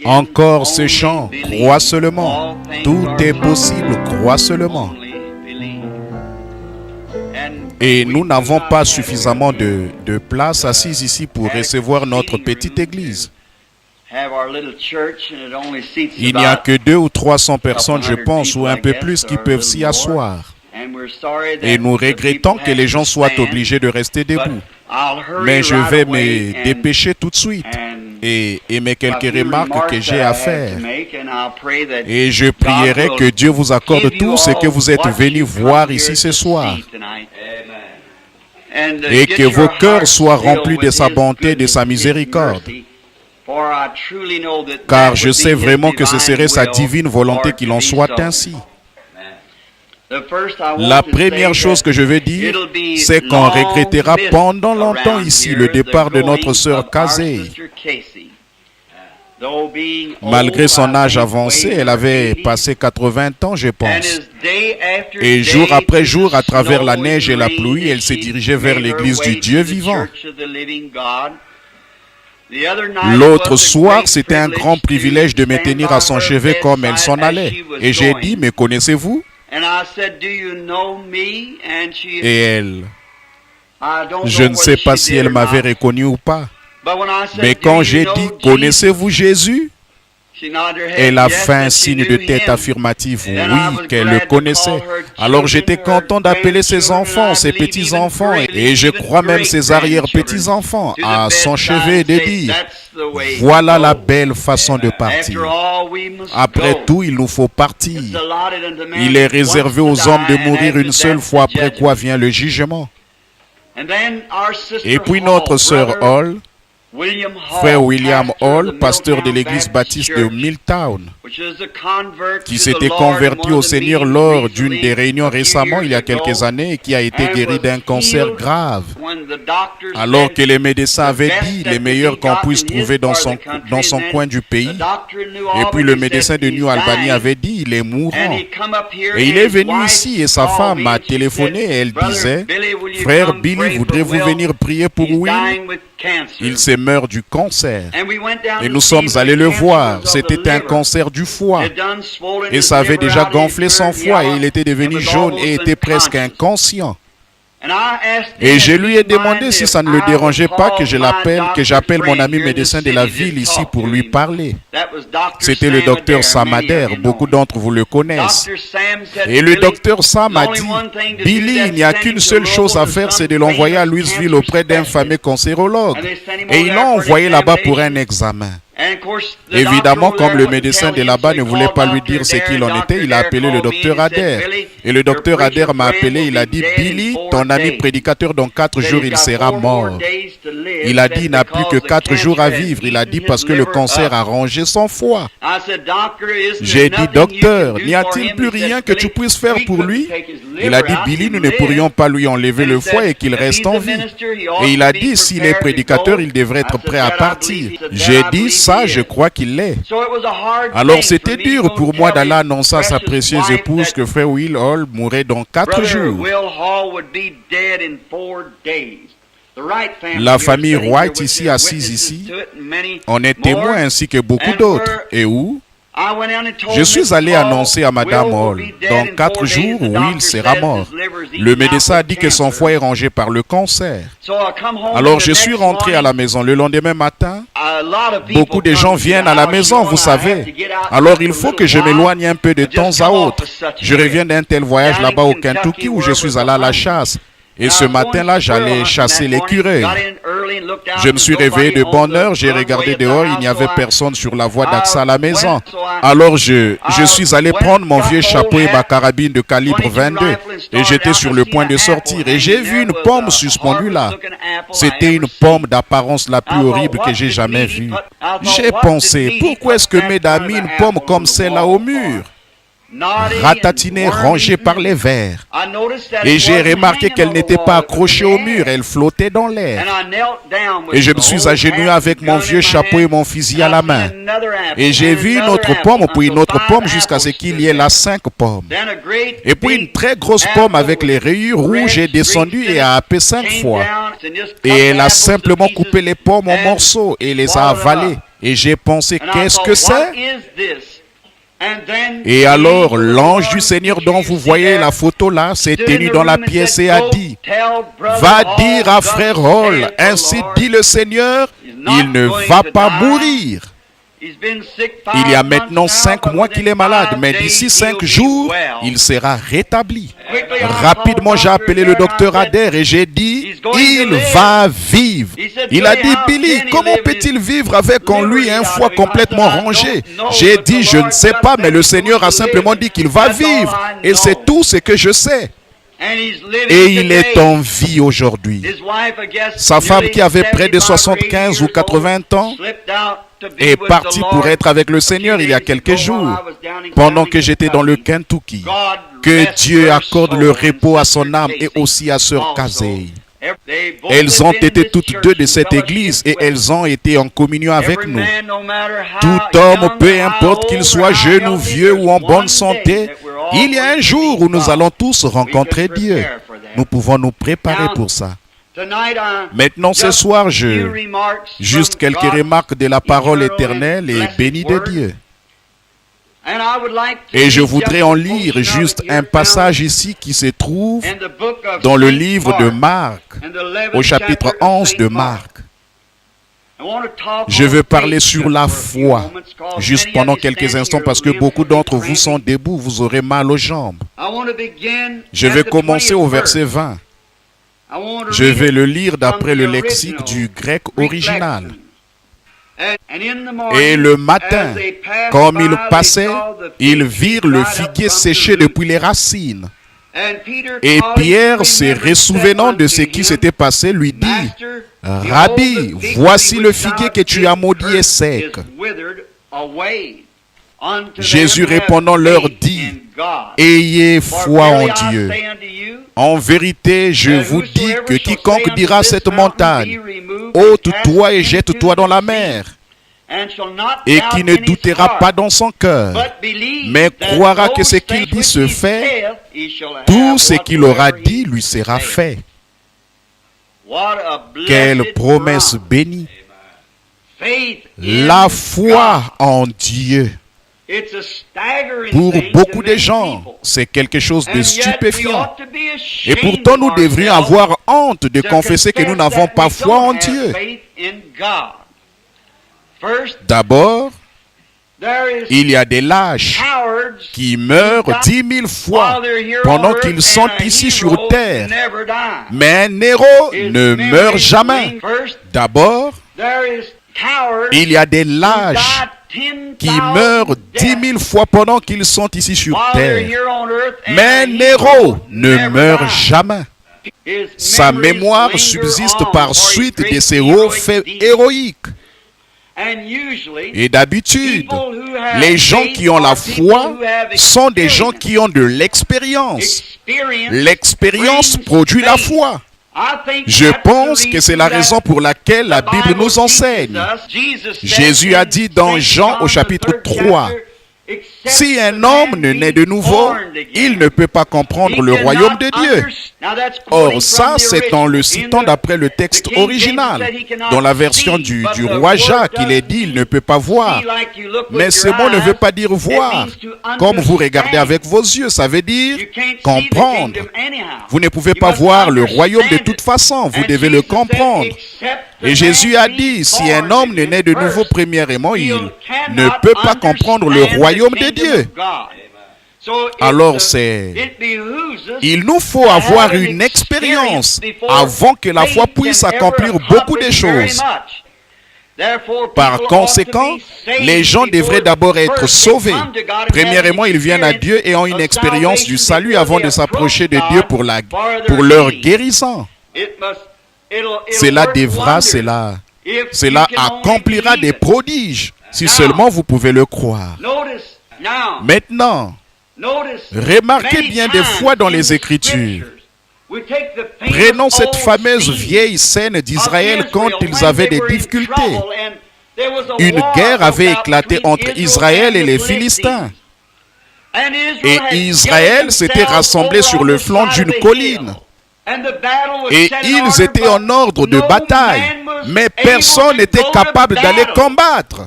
Encore ce chant, crois seulement. Tout est possible, crois seulement. Et nous n'avons pas suffisamment de place assise ici pour recevoir notre petite église. Il n'y a que 200 ou 300 personnes, je pense, ou un peu plus, qui peuvent s'y asseoir. Et nous regrettons que les gens soient obligés de rester debout. Mais je vais me dépêcher tout de suite et émettre quelques remarques que j'ai à faire. Et je prierai que Dieu vous accorde tout ce que vous êtes venus voir ici ce soir. Et que vos cœurs soient remplis de sa bonté et de sa miséricorde. Car je sais vraiment que ce serait sa divine volonté qu'il en soit ainsi. La première chose que je veux dire, c'est qu'on regrettera pendant longtemps ici le départ de notre sœur Casey. Malgré son âge avancé, elle avait passé 80 ans, je pense. Et jour après jour, à travers la neige et la pluie, elle s'est dirigée vers l'église du Dieu vivant. L'autre soir, c'était un grand privilège de me tenir à son chevet comme elle s'en allait. Et j'ai dit, me connaissez-vous? Et elle, je ne sais pas si elle m'avait reconnu ou pas. Mais quand j'ai dit, connaissez-vous Jésus? Elle a fait un signe de tête affirmatif, oui, qu'elle le connaissait. Alors j'étais content d'appeler ses enfants, ses petits-enfants, et je crois même ses arrière-petits-enfants, à son chevet de dire, voilà la belle façon de partir. Après tout, il nous faut partir. Il est réservé aux hommes de mourir une seule fois, après quoi vient le jugement. Et puis notre sœur Hall, frère William Hall, pasteur de l'église baptiste de Milltown, qui s'était converti au Seigneur lors d'une des réunions récemment, il y a quelques années, et qui a été guéri d'un cancer grave. Alors que les médecins avaient dit les meilleurs qu'on puisse trouver dans son coin du pays. Et puis le médecin de New Albany avait dit il est mourant. Et il est venu ici et sa femme m'a téléphoné et elle disait, frère Billy, voudrez-vous venir prier pour Will? Il se meurt du cancer. Et nous sommes allés le voir. C'était un cancer du foie. Et ça avait déjà gonflé son foie et il était devenu jaune et était presque inconscient. Et je lui ai demandé si ça ne le dérangeait pas que j'appelle mon ami médecin de la ville ici pour lui parler. C'était le docteur Sam Adair, beaucoup d'entre vous le connaissent. Et le docteur Sam a dit, Billy, il n'y a qu'une seule chose à faire, c'est de l'envoyer à Louisville auprès d'un fameux cancérologue. Et ils l'ont envoyé là-bas pour un examen. Évidemment, comme le médecin de là-bas ne voulait pas lui dire ce qu'il en était, il a appelé le docteur Adair. Et le docteur Adair m'a appelé, il a dit, « Billy, ton ami prédicateur, dans 4 jours, il sera mort. » Il a dit, il n'a plus que 4 jours à vivre. Il a dit, parce que le cancer a rongé son foie. J'ai dit, « Docteur, n'y a-t-il plus rien que tu puisses faire pour lui ?» Il a dit, « Billy, nous ne pourrions pas lui enlever le foie et qu'il reste en vie. » Et il a dit, s'il est prédicateur, il devrait être prêt à partir. J'ai dit, ça, je crois qu'il l'est. Alors c'était dur pour moi d'aller annoncer à sa précieuse épouse que frère Will Hall mourrait dans 4 jours. La famille Wright ici, assise ici, en est témoin ainsi que beaucoup d'autres. Et où? Je suis allé annoncer à Madame Hall, dans 4 jours, Will sera mort. Le médecin a dit que son foie est rongé par le cancer. Alors je suis rentré à la maison. Le lendemain matin, beaucoup de gens viennent à la maison, vous savez. Alors il faut que je m'éloigne un peu de temps à autre. Je reviens d'un tel voyage là-bas au Kentucky où je suis allé à la chasse. Et ce matin-là, j'allais chasser l'écureuil. Je me suis réveillé de bonne heure, j'ai regardé dehors, il n'y avait personne sur la voie d'accès à la maison. Alors je suis allé prendre mon vieux chapeau et ma carabine de calibre 22 et j'étais sur le point de sortir et j'ai vu une pomme suspendue là. C'était une pomme d'apparence la plus horrible que j'ai jamais vue. J'ai pensé, pourquoi est-ce que mesdames mis une pomme comme celle-là au mur? Ratatinée, rongée par les vers. Et j'ai remarqué qu'elle n'était pas accrochée au mur, elle flottait dans l'air. Et je me suis agenouillé avec mon vieux chapeau et mon fusil à la main. Et j'ai vu une autre pomme, puis une autre pomme, jusqu'à ce qu'il y ait là 5 pommes. Et puis une très grosse pomme avec les rayures rouges est descendue et a happé 5 fois. Et elle a simplement coupé les pommes en morceaux et les a avalées. Et j'ai pensé, qu'est-ce que c'est? Et alors l'ange du Seigneur dont vous voyez la photo là s'est tenu dans la pièce et a dit, va dire à frère Hall, ainsi dit le Seigneur, il ne va pas mourir. Il y a maintenant 5 mois qu'il est malade, mais d'ici 5 jours, il sera rétabli. Rapidement, j'ai appelé le docteur Adair et j'ai dit, il va vivre. Il a dit, Billy, comment peut-il vivre avec en lui un foie complètement rongé? J'ai dit, je ne sais pas, mais le Seigneur a simplement dit qu'il va vivre. Et c'est tout ce que je sais. Et il est en vie aujourd'hui. Sa femme qui avait près de 75 ou 80 ans est partie pour être avec le Seigneur il y a quelques jours, pendant que j'étais dans le Kentucky. Que Dieu accorde le repos à son âme et aussi à Sœur Casey. Elles ont été toutes deux de cette église et elles ont été en communion avec nous. Tout homme, peu importe qu'il soit jeune ou vieux ou en bonne santé, il y a un jour où nous allons tous rencontrer Dieu. Nous pouvons nous préparer pour ça. Maintenant, ce soir, juste quelques remarques de la parole éternelle et bénie de Dieu. Et je voudrais en lire juste un passage ici qui se trouve dans le livre de Marc, au chapitre 11 de Marc. Je veux parler sur la foi, juste pendant quelques instants, parce que beaucoup d'entre vous sont debout, vous aurez mal aux jambes. Je vais commencer au verset 20. Je vais le lire d'après le lexique du grec original. Et le matin, comme ils passaient, ils virent le figuier séché depuis les racines. Et Pierre, se ressouvenant de ce qui s'était passé, lui dit, « Rabbi, voici le figuier que tu as maudit est sec. » Jésus répondant leur dit, « Ayez foi en Dieu. En vérité, je vous dis que quiconque dira à cette montagne, ôte-toi et jette-toi dans la mer, et qui ne doutera pas dans son cœur, mais croira que ce qu'il dit se fait, tout ce qu'il aura dit lui sera fait. » Quelle promesse bénie! La foi en Dieu. Pour beaucoup de gens, c'est quelque chose de stupéfiant. Et pourtant, nous devrions avoir honte de confesser que nous n'avons pas foi en Dieu. D'abord, il y a des lâches qui meurent 10 000 fois pendant qu'ils sont ici sur terre. Mais un héros ne meurt jamais. D'abord, Il y a des lâches qui meurent 10 000 fois pendant qu'ils sont ici sur terre. Mais Néron ne meurt jamais. Sa mémoire subsiste par suite de ses hauts faits héroïques. Et d'habitude, les gens qui ont la foi sont des gens qui ont de l'expérience. L'expérience produit la foi. Je pense que c'est la raison pour laquelle la Bible nous enseigne. Jésus a dit dans Jean au chapitre 3, « Si un homme ne naît de nouveau, il ne peut pas comprendre le royaume de Dieu. » Or, ça, c'est en le citant d'après le texte original. Dans la version du roi Jacques, il est dit « il ne peut pas voir ». Mais ce mot ne veut pas dire voir. Comme vous regardez avec vos yeux, ça veut dire comprendre. Vous ne pouvez pas voir le royaume de toute façon, vous devez le comprendre. Et Jésus a dit, si un homme ne naît de nouveau premièrement, il ne peut pas comprendre le royaume de Dieu. Alors il nous faut avoir une expérience avant que la foi puisse accomplir beaucoup de choses. Par conséquent, les gens devraient d'abord être sauvés. Premièrement, ils viennent à Dieu et ont une expérience du salut avant de s'approcher de Dieu pour leur guérison. Cela accomplira des prodiges, si seulement vous pouvez le croire. Maintenant, remarquez bien des fois dans les Écritures, prenons cette fameuse vieille scène d'Israël quand ils avaient des difficultés. Une guerre avait éclaté entre Israël et les Philistins. Et Israël s'était rassemblé sur le flanc d'une colline. Et ils étaient en ordre de bataille, mais personne n'était capable d'aller combattre.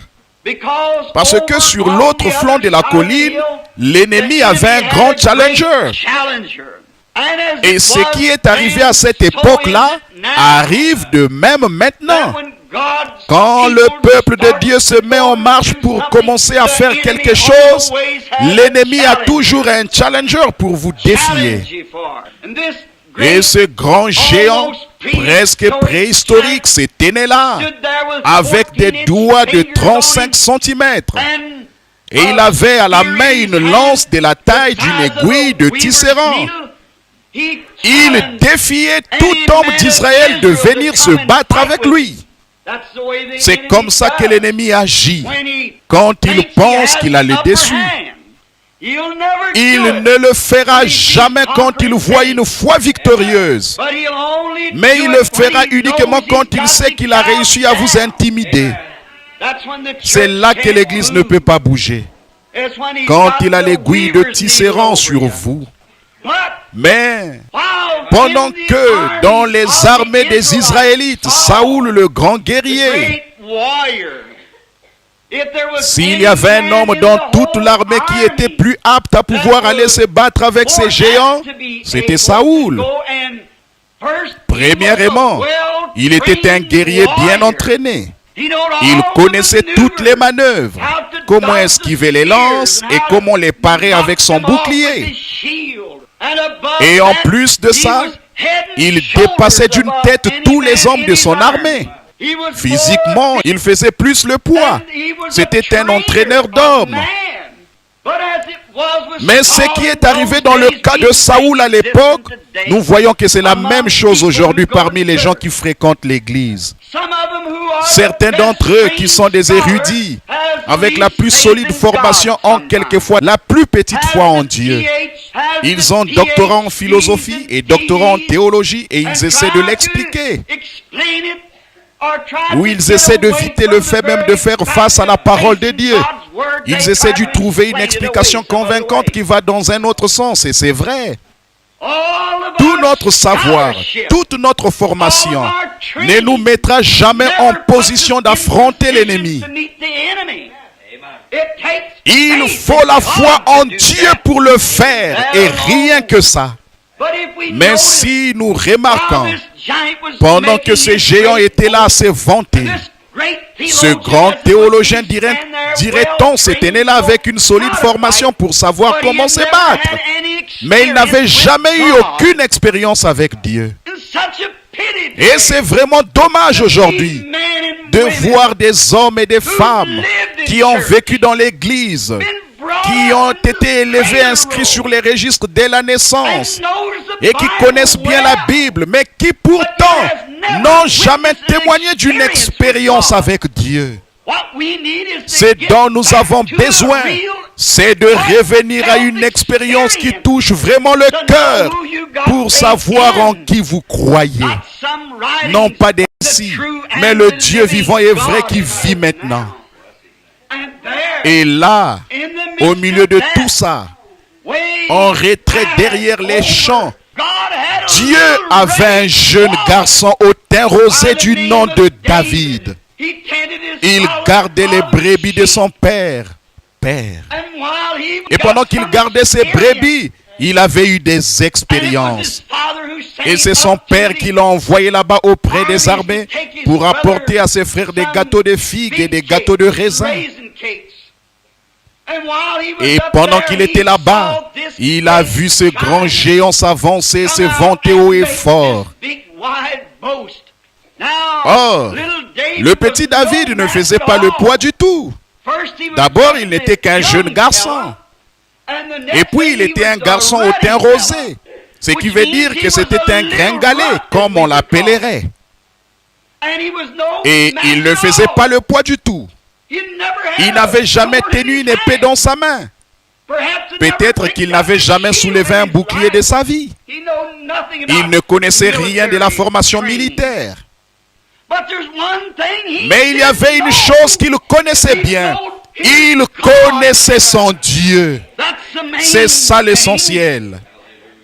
Parce que sur l'autre flanc de la colline, l'ennemi avait un grand challenger. Et ce qui est arrivé à cette époque-là arrive de même maintenant. Quand le peuple de Dieu se met en marche pour commencer à faire quelque chose, l'ennemi a toujours un challenger pour vous défier. Et ce grand géant, presque préhistorique, s'était né là, avec des doigts de 35 cm. Et il avait à la main une lance de la taille d'une aiguille de tisserand. Il défiait tout homme d'Israël de venir se battre avec lui. C'est comme ça que l'ennemi agit quand il pense qu'il a le dessus. Il ne le fera jamais quand il voit une foi victorieuse. Mais il le fera uniquement quand il sait qu'il a réussi à vous intimider. C'est là que l'Église ne peut pas bouger. Quand il a l'aiguille de tisserand sur vous. Mais pendant que dans les armées des Israélites, Saoul le grand guerrier, s'il y avait un homme dans toute l'armée qui était plus apte à pouvoir aller se battre avec ces géants, c'était Saoul. Premièrement, il était un guerrier bien entraîné. Il connaissait toutes les manœuvres, comment esquiver les lances et comment les parer avec son bouclier. Et en plus de ça, il dépassait d'une tête tous les hommes de son armée. Physiquement, il faisait plus le poids. C'était un entraîneur d'hommes. Mais ce qui est arrivé dans le cas de Saoul à l'époque, nous voyons que c'est la même chose aujourd'hui parmi les gens qui fréquentent l'Église. Certains d'entre eux qui sont des érudits, avec la plus solide formation, ont quelquefois la plus petite foi en Dieu. Ils ont doctorat en philosophie et doctorat en théologie et ils essaient de l'expliquer. Ou ils essaient d'éviter le fait même de faire face à la parole de Dieu. Ils essaient de trouver une explication convaincante qui va dans un autre sens, et c'est vrai. Tout notre savoir, toute notre formation ne nous mettra jamais en position d'affronter l'ennemi. Il faut la foi en Dieu pour le faire, et rien que ça. Mais si nous remarquons, pendant que ce géant était là à se vanter, ce grand théologien, dirait-on, s'était né là avec une solide formation pour savoir comment se battre. Mais il n'avait jamais eu aucune expérience avec Dieu. Et c'est vraiment dommage aujourd'hui de voir des hommes et des femmes qui ont vécu dans l'Église, qui ont été élevés, inscrits sur les registres dès la naissance et qui connaissent bien la Bible, mais qui pourtant n'ont jamais témoigné d'une expérience avec Dieu. Ce dont nous avons besoin, c'est de revenir à une expérience qui touche vraiment le cœur pour savoir en qui vous croyez. Non pas des récits, mais le Dieu vivant et vrai qui vit maintenant. Et là, au milieu de tout ça, en retrait derrière les champs, Dieu avait un jeune garçon au teint rosé du nom de David. Il gardait les brebis de son père. Et pendant qu'il gardait ses brebis, il avait eu des expériences. Et c'est son père qui l'a envoyé là-bas auprès des armées pour apporter à ses frères des gâteaux de figues et des gâteaux de raisin. Et pendant qu'il était là-bas, il a vu ce grand géant s'avancer et se vanter haut et fort. Or, le petit David ne faisait pas le poids du tout. D'abord, il n'était qu'un jeune garçon. Et puis, il était un garçon au teint rosé. Ce qui veut dire que c'était un gringalet, comme on l'appellerait. Et il ne faisait pas le poids du tout. Il n'avait jamais tenu une épée dans sa main. Peut-être qu'il n'avait jamais soulevé un bouclier de sa vie. Il ne connaissait rien de la formation militaire. Mais il y avait une chose qu'il connaissait bien. Il connaissait son Dieu. C'est ça l'essentiel.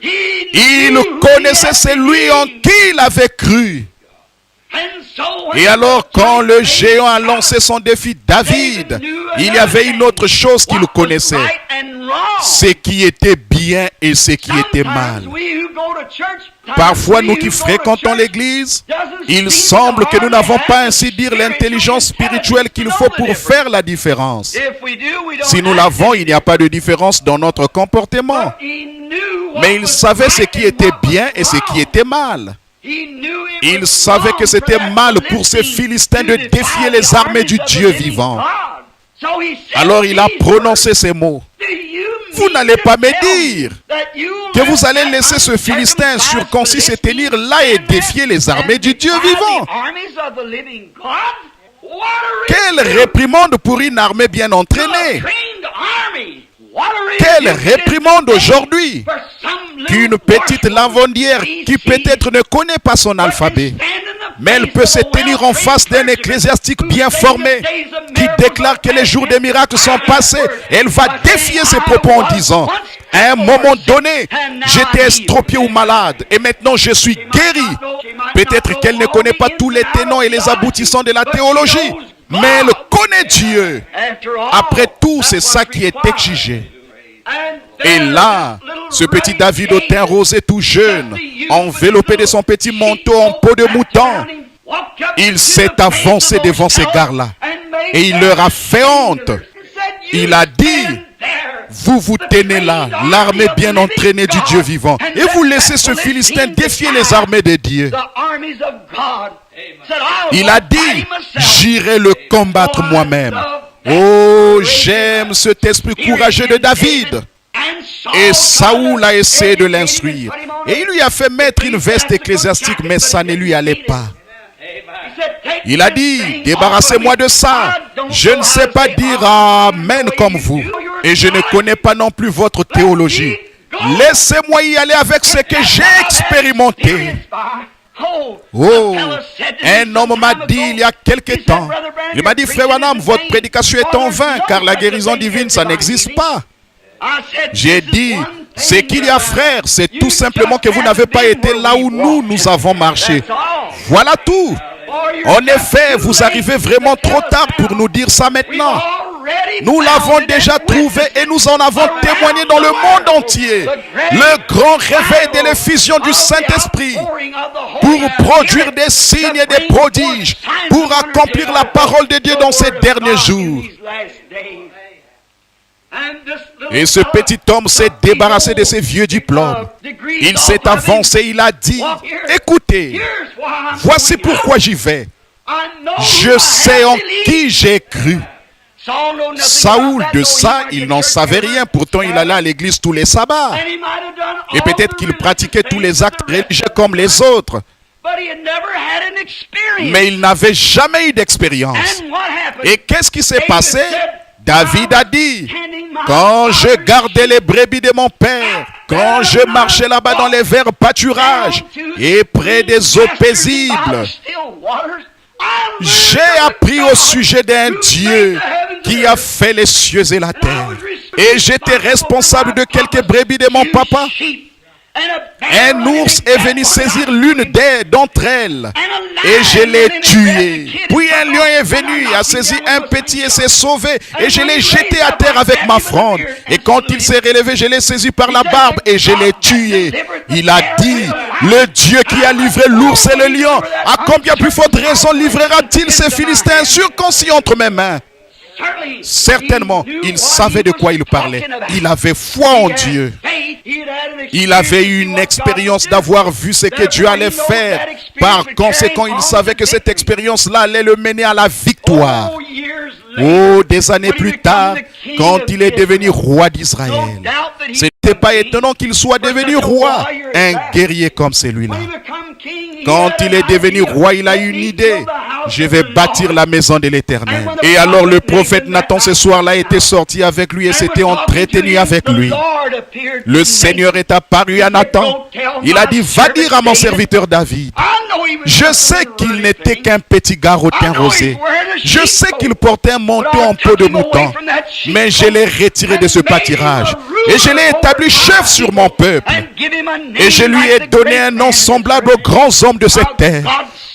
Il connaissait celui en qui il avait cru. Et alors, quand le géant a lancé son défi, David, il y avait une autre chose qu'il connaissait. Ce qui était bien et ce qui était mal. Parfois, nous qui fréquentons l'église, il semble que nous n'avons pas ainsi dire l'intelligence spirituelle qu'il faut pour faire la différence. Si nous l'avons, il n'y a pas de différence dans notre comportement. Mais il savait ce qui était bien et ce qui était mal. Il savait que c'était mal pour ces Philistins de défier les armées du Dieu vivant. Alors il a prononcé ces mots. Vous n'allez pas me dire que vous allez laisser ce Philistin circoncis se tenir là et défier les armées du Dieu vivant. Quelle réprimande pour une armée bien entraînée. Quelle réprimande aujourd'hui qu'une petite lavandière qui peut-être ne connaît pas son alphabet, mais elle peut se tenir en face d'un ecclésiastique bien formé qui déclare que les jours des miracles sont passés. Elle va défier ses propos en disant: à un moment donné, j'étais estropié ou malade et maintenant je suis guéri. Peut-être qu'elle ne connaît pas tous les tenants et les aboutissants de la théologie, mais elle connaît Dieu. Après tout, c'est ça qui est exigé. Et là, ce petit David au teint rosé tout jeune, enveloppé de son petit manteau en peau de mouton, il s'est avancé devant ces gars-là et il leur a fait honte. Il a dit: vous vous tenez là, l'armée bien entraînée du Dieu vivant, et vous laissez ce Philistin défier les armées de Dieu. Il a dit: j'irai le combattre moi-même. Oh, j'aime cet esprit courageux de David. Et Saoul a essayé de l'instruire. Et il lui a fait mettre une veste ecclésiastique, mais ça ne lui allait pas. Il a dit: débarrassez-moi de ça. Je ne sais pas dire amen comme vous. Et je ne connais pas non plus votre théologie. Laissez-moi y aller avec ce que j'ai expérimenté. Oh, un homme m'a dit il y a quelque temps, il m'a dit: frère Branham, votre prédication est en vain, car la guérison divine, ça n'existe pas. J'ai dit: ce qu'il y a, frère, c'est tout simplement que vous n'avez pas été là où nous avons marché. Voilà tout. En effet, vous arrivez vraiment trop tard pour nous dire ça maintenant. Nous l'avons déjà trouvé et nous en avons témoigné dans le monde entier. Le grand réveil de l'effusion du Saint-Esprit pour produire des signes et des prodiges, pour accomplir la parole de Dieu dans ces derniers jours. Et ce petit homme s'est débarrassé de ses vieux diplômes. Il s'est avancé, il a dit: écoutez, voici pourquoi j'y vais. Je sais en qui j'ai cru. Saoul, de ça, il n'en savait rien. Pourtant, il allait à l'église tous les sabbats. Et peut-être qu'il pratiquait tous les actes religieux comme les autres. Mais il n'avait jamais eu d'expérience. Et qu'est-ce qui s'est passé? David a dit, quand je gardais les brebis de mon père, quand je marchais là-bas dans les verts pâturages et près des eaux paisibles, j'ai appris au sujet d'un Dieu qui a fait les cieux et la terre. Et j'étais responsable de quelques brebis de mon papa. Un ours est venu saisir l'une d'entre elles et je l'ai tué. Puis un lion est venu, a saisi un petit et s'est sauvé et je l'ai jeté à terre avec ma fronde. Et quand il s'est relevé, je l'ai saisi par la barbe et je l'ai tué. Il a dit, le Dieu qui a livré l'ours et le lion, à combien plus forte raison livrera-t-il ces Philistins incirconcis entre mes mains? Certainement, il savait de quoi il parlait. Il avait foi en Dieu. Il avait eu une expérience d'avoir vu ce que Dieu allait faire. Par conséquent, il savait que cette expérience-là allait le mener à la victoire. Oh, des années plus tard, quand il est devenu roi d'Israël, ce n'était pas étonnant qu'il soit devenu roi, un guerrier comme celui-là. Quand il est devenu roi, il a eu une idée. Je vais bâtir la maison de l'Éternel. Et alors le prophète Nathan ce soir-là était sorti avec lui et s'était entretenu avec lui. Le Seigneur est apparu à Nathan. Il a dit, va dire à mon serviteur David, je sais qu'il n'était qu'un petit gars au teint rosé. Je sais qu'il portait un manteau en peau de mouton. Mais je l'ai retiré de ce pâturage. Et je l'ai établi chef sur mon peuple. Et je lui ai donné un nom semblable aux grands hommes de cette terre.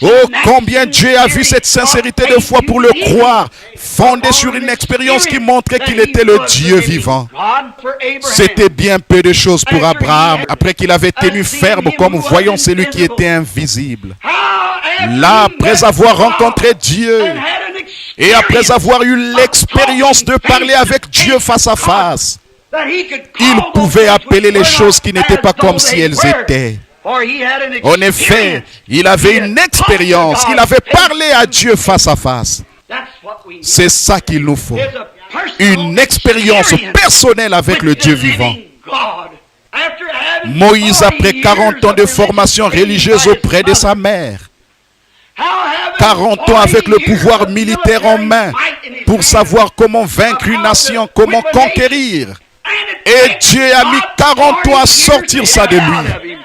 Oh, combien Dieu a vu cette sincérité de foi pour le croire, fondée sur une expérience qui montrait qu'il était le Dieu vivant. C'était bien peu de choses pour Abraham, après qu'il avait tenu ferme comme voyant celui qui était invisible. Là, après avoir rencontré Dieu, et après avoir eu l'expérience de parler avec Dieu face à face, il pouvait appeler les choses qui n'étaient pas comme si elles étaient. En effet, il avait une expérience, il avait parlé à Dieu face à face. C'est ça qu'il nous faut. Une expérience personnelle avec le Dieu vivant. Moïse, après 40 ans de formation religieuse auprès de sa mère, 40 ans avec le pouvoir militaire en main pour savoir comment vaincre une nation, comment conquérir. Et Dieu a mis 40 ans à sortir ça de lui.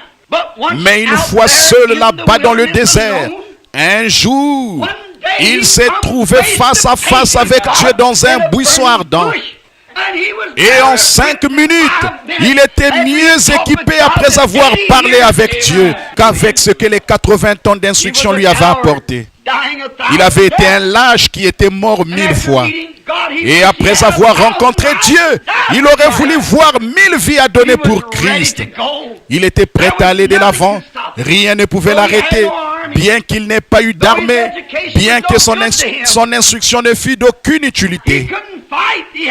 Mais une fois seul là-bas dans le désert, un jour, il s'est trouvé face à face avec Dieu dans un buisson ardent. Et en 5 minutes, il était mieux équipé après avoir parlé avec Dieu qu'avec ce que les 80 ans d'instruction lui avaient apporté. Il avait été un lâche qui était mort 1000 fois. Et après avoir rencontré Dieu, il aurait voulu voir 1000 vies à donner pour Christ. Il était prêt à aller de l'avant. Rien ne pouvait l'arrêter. Bien qu'il n'ait pas eu d'armée, bien que son instruction ne fût d'aucune utilité.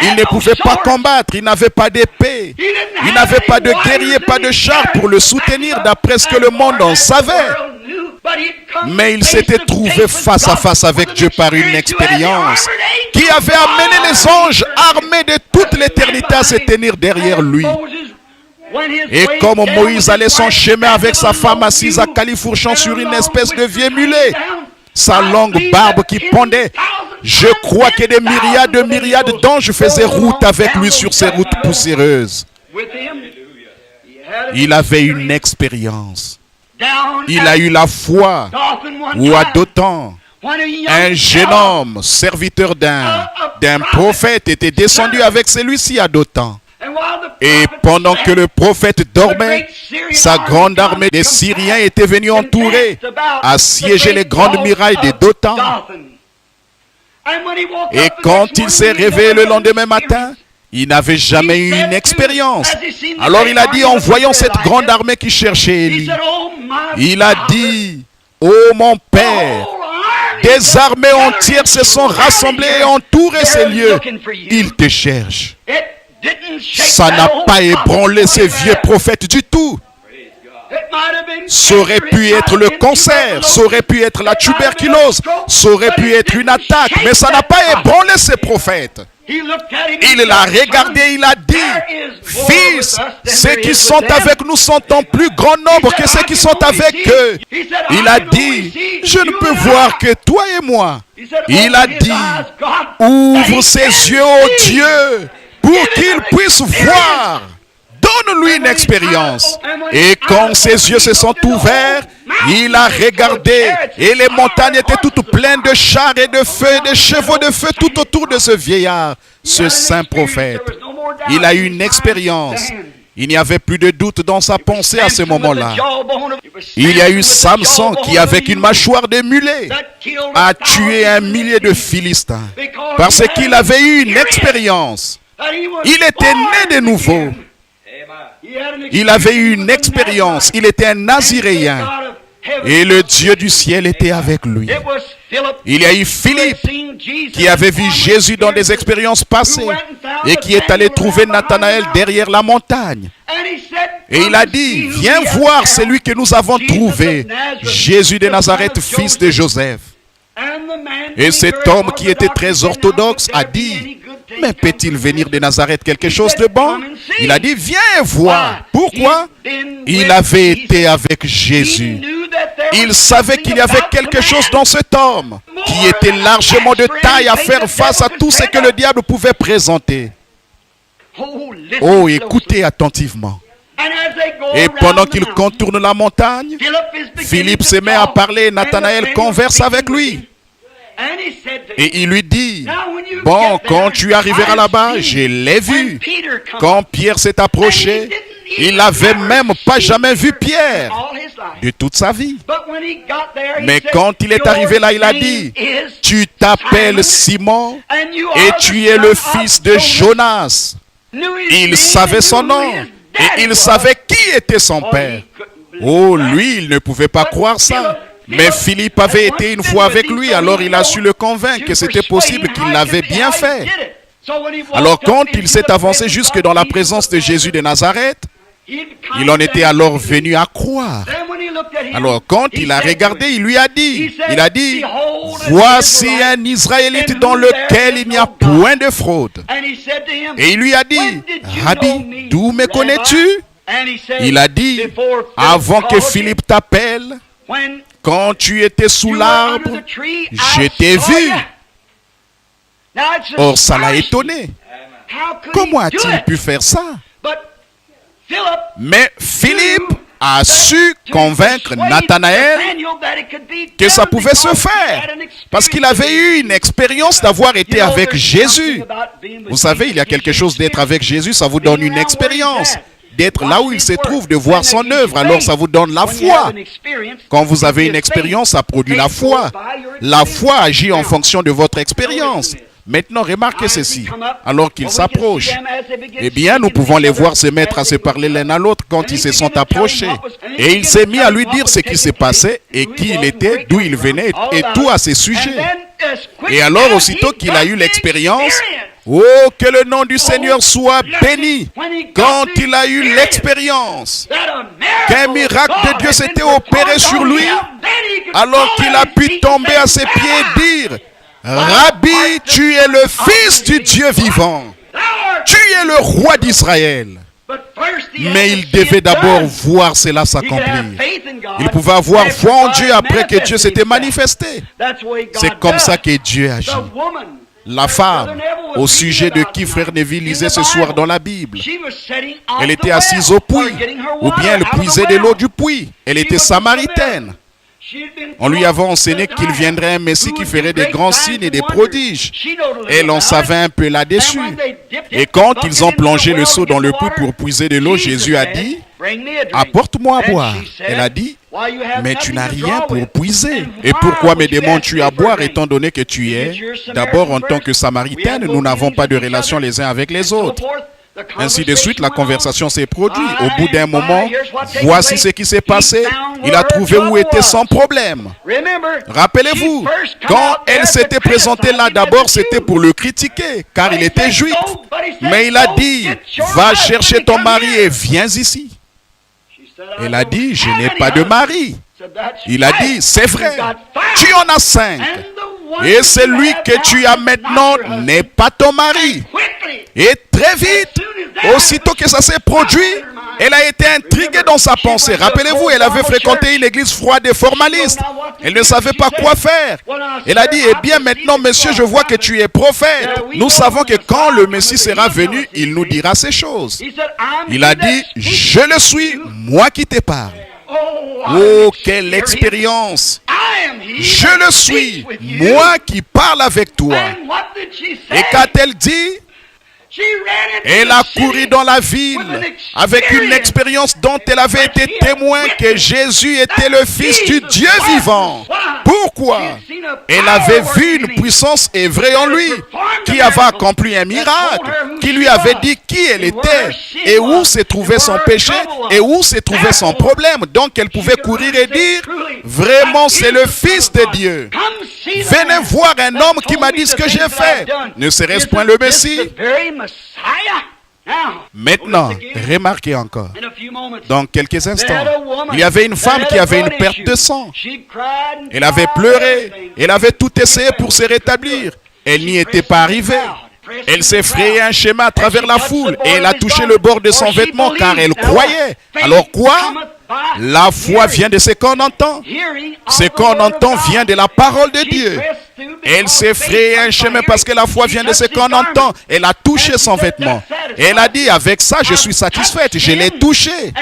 Il ne pouvait pas combattre, il n'avait pas d'épée. Il n'avait pas de guerrier, pas de char pour le soutenir d'après ce que le monde en savait. Mais il s'était trouvé face à face avec Dieu par une expérience qui avait amené les anges armés de toute l'éternité à se tenir derrière lui. Et comme Moïse allait son chemin avec sa femme assise à califourchon sur une espèce de vieux mulet, sa longue barbe qui pendait, je crois que des myriades d'anges faisaient route avec lui sur ces routes poussiéreuses. Il avait une expérience. Il a eu la foi, ou à Dothan, un jeune homme, serviteur d'un prophète, était descendu avec celui-ci à Dothan. Et pendant que le prophète dormait, sa grande armée des Syriens était venue entourer, assiéger les grandes murailles de Dothan. Et quand il s'est réveillé le lendemain matin, il n'avait jamais eu une expérience. Alors il a dit, en voyant cette grande armée qui cherchait Élie, il a dit, « Oh mon Père, des armées entières se sont rassemblées et entouré ces lieux. Ils te cherchent. » Ça n'a pas ébranlé ces vieux prophètes du tout. Ça aurait pu être le cancer, ça aurait pu être la tuberculose, ça aurait pu être une attaque, mais ça n'a pas ébranlé ces prophètes. Il l'a regardé, il a dit, fils, ceux qui sont avec nous sont en plus grand nombre que ceux qui sont avec eux. Il a dit, je ne peux voir que toi et moi. Il a dit, ouvre ses yeux, ô Dieu, pour qu'il puisse voir. Donne-lui une expérience. Et quand ses yeux se sont ouverts, il a regardé et les montagnes étaient toutes pleines de chars et de feu et de chevaux de feu tout autour de ce vieillard, ce saint prophète. Il a eu une expérience. Il n'y avait plus de doute dans sa pensée à ce moment-là. Il y a eu Samson qui, avec une mâchoire de mulet, a tué 1 millier de Philistins parce qu'il avait eu une expérience. Il était né de nouveau. Il avait eu une expérience. Il était un Naziréen. Et le Dieu du ciel était avec lui. Il y a eu Philippe qui avait vu Jésus dans des expériences passées et qui est allé trouver Nathanaël derrière la montagne. Et il a dit, viens voir celui que nous avons trouvé, Jésus de Nazareth, fils de Joseph. Et cet homme qui était très orthodoxe a dit, mais peut-il venir de Nazareth quelque chose de bon? Il a dit, viens voir. Pourquoi? Il avait été avec Jésus. Il savait qu'il y avait quelque chose dans cet homme qui était largement de taille à faire face à tout ce que le diable pouvait présenter. Oh, écoutez attentivement. Et pendant qu'il contourne la montagne, Philippe se met à parler et Nathanaël converse avec lui. Et il lui dit, bon, quand tu arriveras là-bas, je l'ai vu. Quand Pierre s'est approché, il n'avait même pas jamais vu Pierre de toute sa vie. Mais quand il est arrivé là, il a dit, tu t'appelles Simon et tu es le fils de Jonas. Il savait son nom et il savait qui était son père. Oh, lui, il ne pouvait pas croire ça. Mais Philippe avait été une fois avec lui, alors il a su le convaincre que c'était possible qu'il l'avait bien fait. Alors quand il s'est avancé jusque dans la présence de Jésus de Nazareth, il en était alors venu à croire. Alors quand il a regardé, il lui a dit, voici un Israélite dans lequel il n'y a point de fraude. Et il lui a dit, Rabbi, d'où me connais-tu? Il a dit, avant que Philippe t'appelle, quand tu étais sous l'arbre, je t'ai vu. Or, ça l'a étonné. Comment a-t-il pu faire ça? Mais Philippe a su convaincre Nathanaël que ça pouvait se faire. Parce qu'il avait eu une expérience d'avoir été avec Jésus. Vous savez, il y a quelque chose d'être avec Jésus, ça vous donne une expérience. D'être là où il se trouve, de voir son œuvre, alors ça vous donne la foi. Quand vous avez une expérience, ça produit la foi. La foi agit en fonction de votre expérience. Maintenant, remarquez ceci. Alors qu'ils s'approchent, eh bien, nous pouvons les voir se mettre à se parler l'un à l'autre quand ils se sont approchés. Et il s'est mis à lui dire ce qui s'est passé et qui il était, d'où il venait et tout à ses sujets. Et alors, aussitôt qu'il a eu l'expérience, oh, que le nom du Seigneur soit béni. Quand il a eu l'expérience qu'un miracle de Dieu s'était opéré sur lui, alors qu'il a pu tomber à ses pieds et dire, Rabbi, tu es le Fils du Dieu vivant. Tu es le roi d'Israël. Mais il devait d'abord voir cela s'accomplir. Il pouvait avoir foi en Dieu après que Dieu s'était manifesté. C'est comme ça que Dieu agit. La femme, au sujet de qui Frère Neville lisait ce soir dans la Bible, elle était assise au puits, ou bien elle puisait de l'eau du puits. Elle était samaritaine. On lui avait enseigné qu'il viendrait un Messie qui ferait des grands signes et des prodiges. Elle en savait un peu là-dessus. Et quand ils ont plongé le seau dans le puits pour puiser de l'eau, Jésus a dit, apporte-moi à boire. Elle a dit, mais tu n'as rien pour puiser. Et pourquoi me demandes-tu à boire étant donné que tu es? D'abord, en tant que Samaritaine, nous n'avons pas de relation les uns avec les autres. Ainsi de suite, la conversation s'est produite. Au bout d'un moment, voici ce qui s'est passé. Il a trouvé où était son problème. Rappelez-vous, quand elle s'était présentée là, d'abord c'était pour le critiquer, car il était juif. Mais il a dit, va chercher ton mari et viens ici. Elle a dit, je n'ai pas de mari. Il a dit, c'est vrai, tu en as 5. Et celui que tu as maintenant n'est pas ton mari. Et très vite, aussitôt que ça s'est produit, elle a été intriguée dans sa pensée. Rappelez-vous, elle avait fréquenté une église froide et formaliste. Elle ne savait pas quoi faire. Elle a dit, eh bien maintenant, monsieur, je vois que tu es prophète. Nous savons que quand le Messie sera venu, il nous dira ces choses. Il a dit, je le suis, moi qui te parle. Oh, quelle expérience! Je le suis, moi qui parle avec toi. Et qu'a-t-elle dit? Elle a couru dans la ville avec une expérience dont elle avait été témoin que Jésus était le Fils du Dieu vivant. Pourquoi? Elle avait vu une puissance œuvrer en lui, qui avait accompli un miracle, qui lui avait dit qui elle était, et où se trouvait son péché, et où se trouvait son problème. Donc elle pouvait courir et dire, vraiment c'est le Fils de Dieu. Venez voir un homme qui m'a dit ce que j'ai fait. Ne serait-ce point le Messie? Maintenant, remarquez encore, dans quelques instants, il y avait une femme qui avait une perte de sang. Elle avait pleuré, elle avait tout essayé pour se rétablir. Elle n'y était pas arrivée. Elle s'est frayé un schéma à travers la foule et elle a touché le bord de son vêtement car elle croyait. Alors quoi? La foi vient de ce qu'on entend. Ce qu'on entend vient de la parole de Dieu. Elle s'est frayé un chemin parce que la foi vient de ce qu'on entend. Elle a touché son vêtement. Elle a dit, avec ça, je suis satisfaite. Je l'ai touché.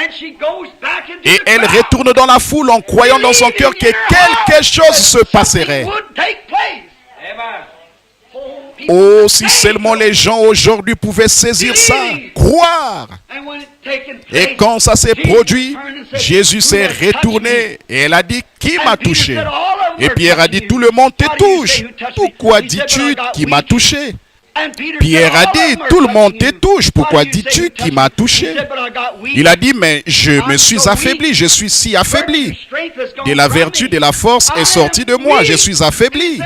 Et elle retourne dans la foule en croyant dans son cœur que quelque chose se passerait. Oh, si seulement les gens aujourd'hui pouvaient saisir ça, croire. Et quand ça s'est produit, Jésus s'est retourné et elle a dit, qui m'a touché? Et Pierre a dit, tout le monde te touche. Pourquoi dis-tu qui m'a touché? Pierre a dit, tout le monde te touche. Pourquoi dis-tu qui m'a touché? Il a dit, mais je me suis affaibli, je suis si affaibli. De la vertu, de la force est sortie de moi, je suis affaibli.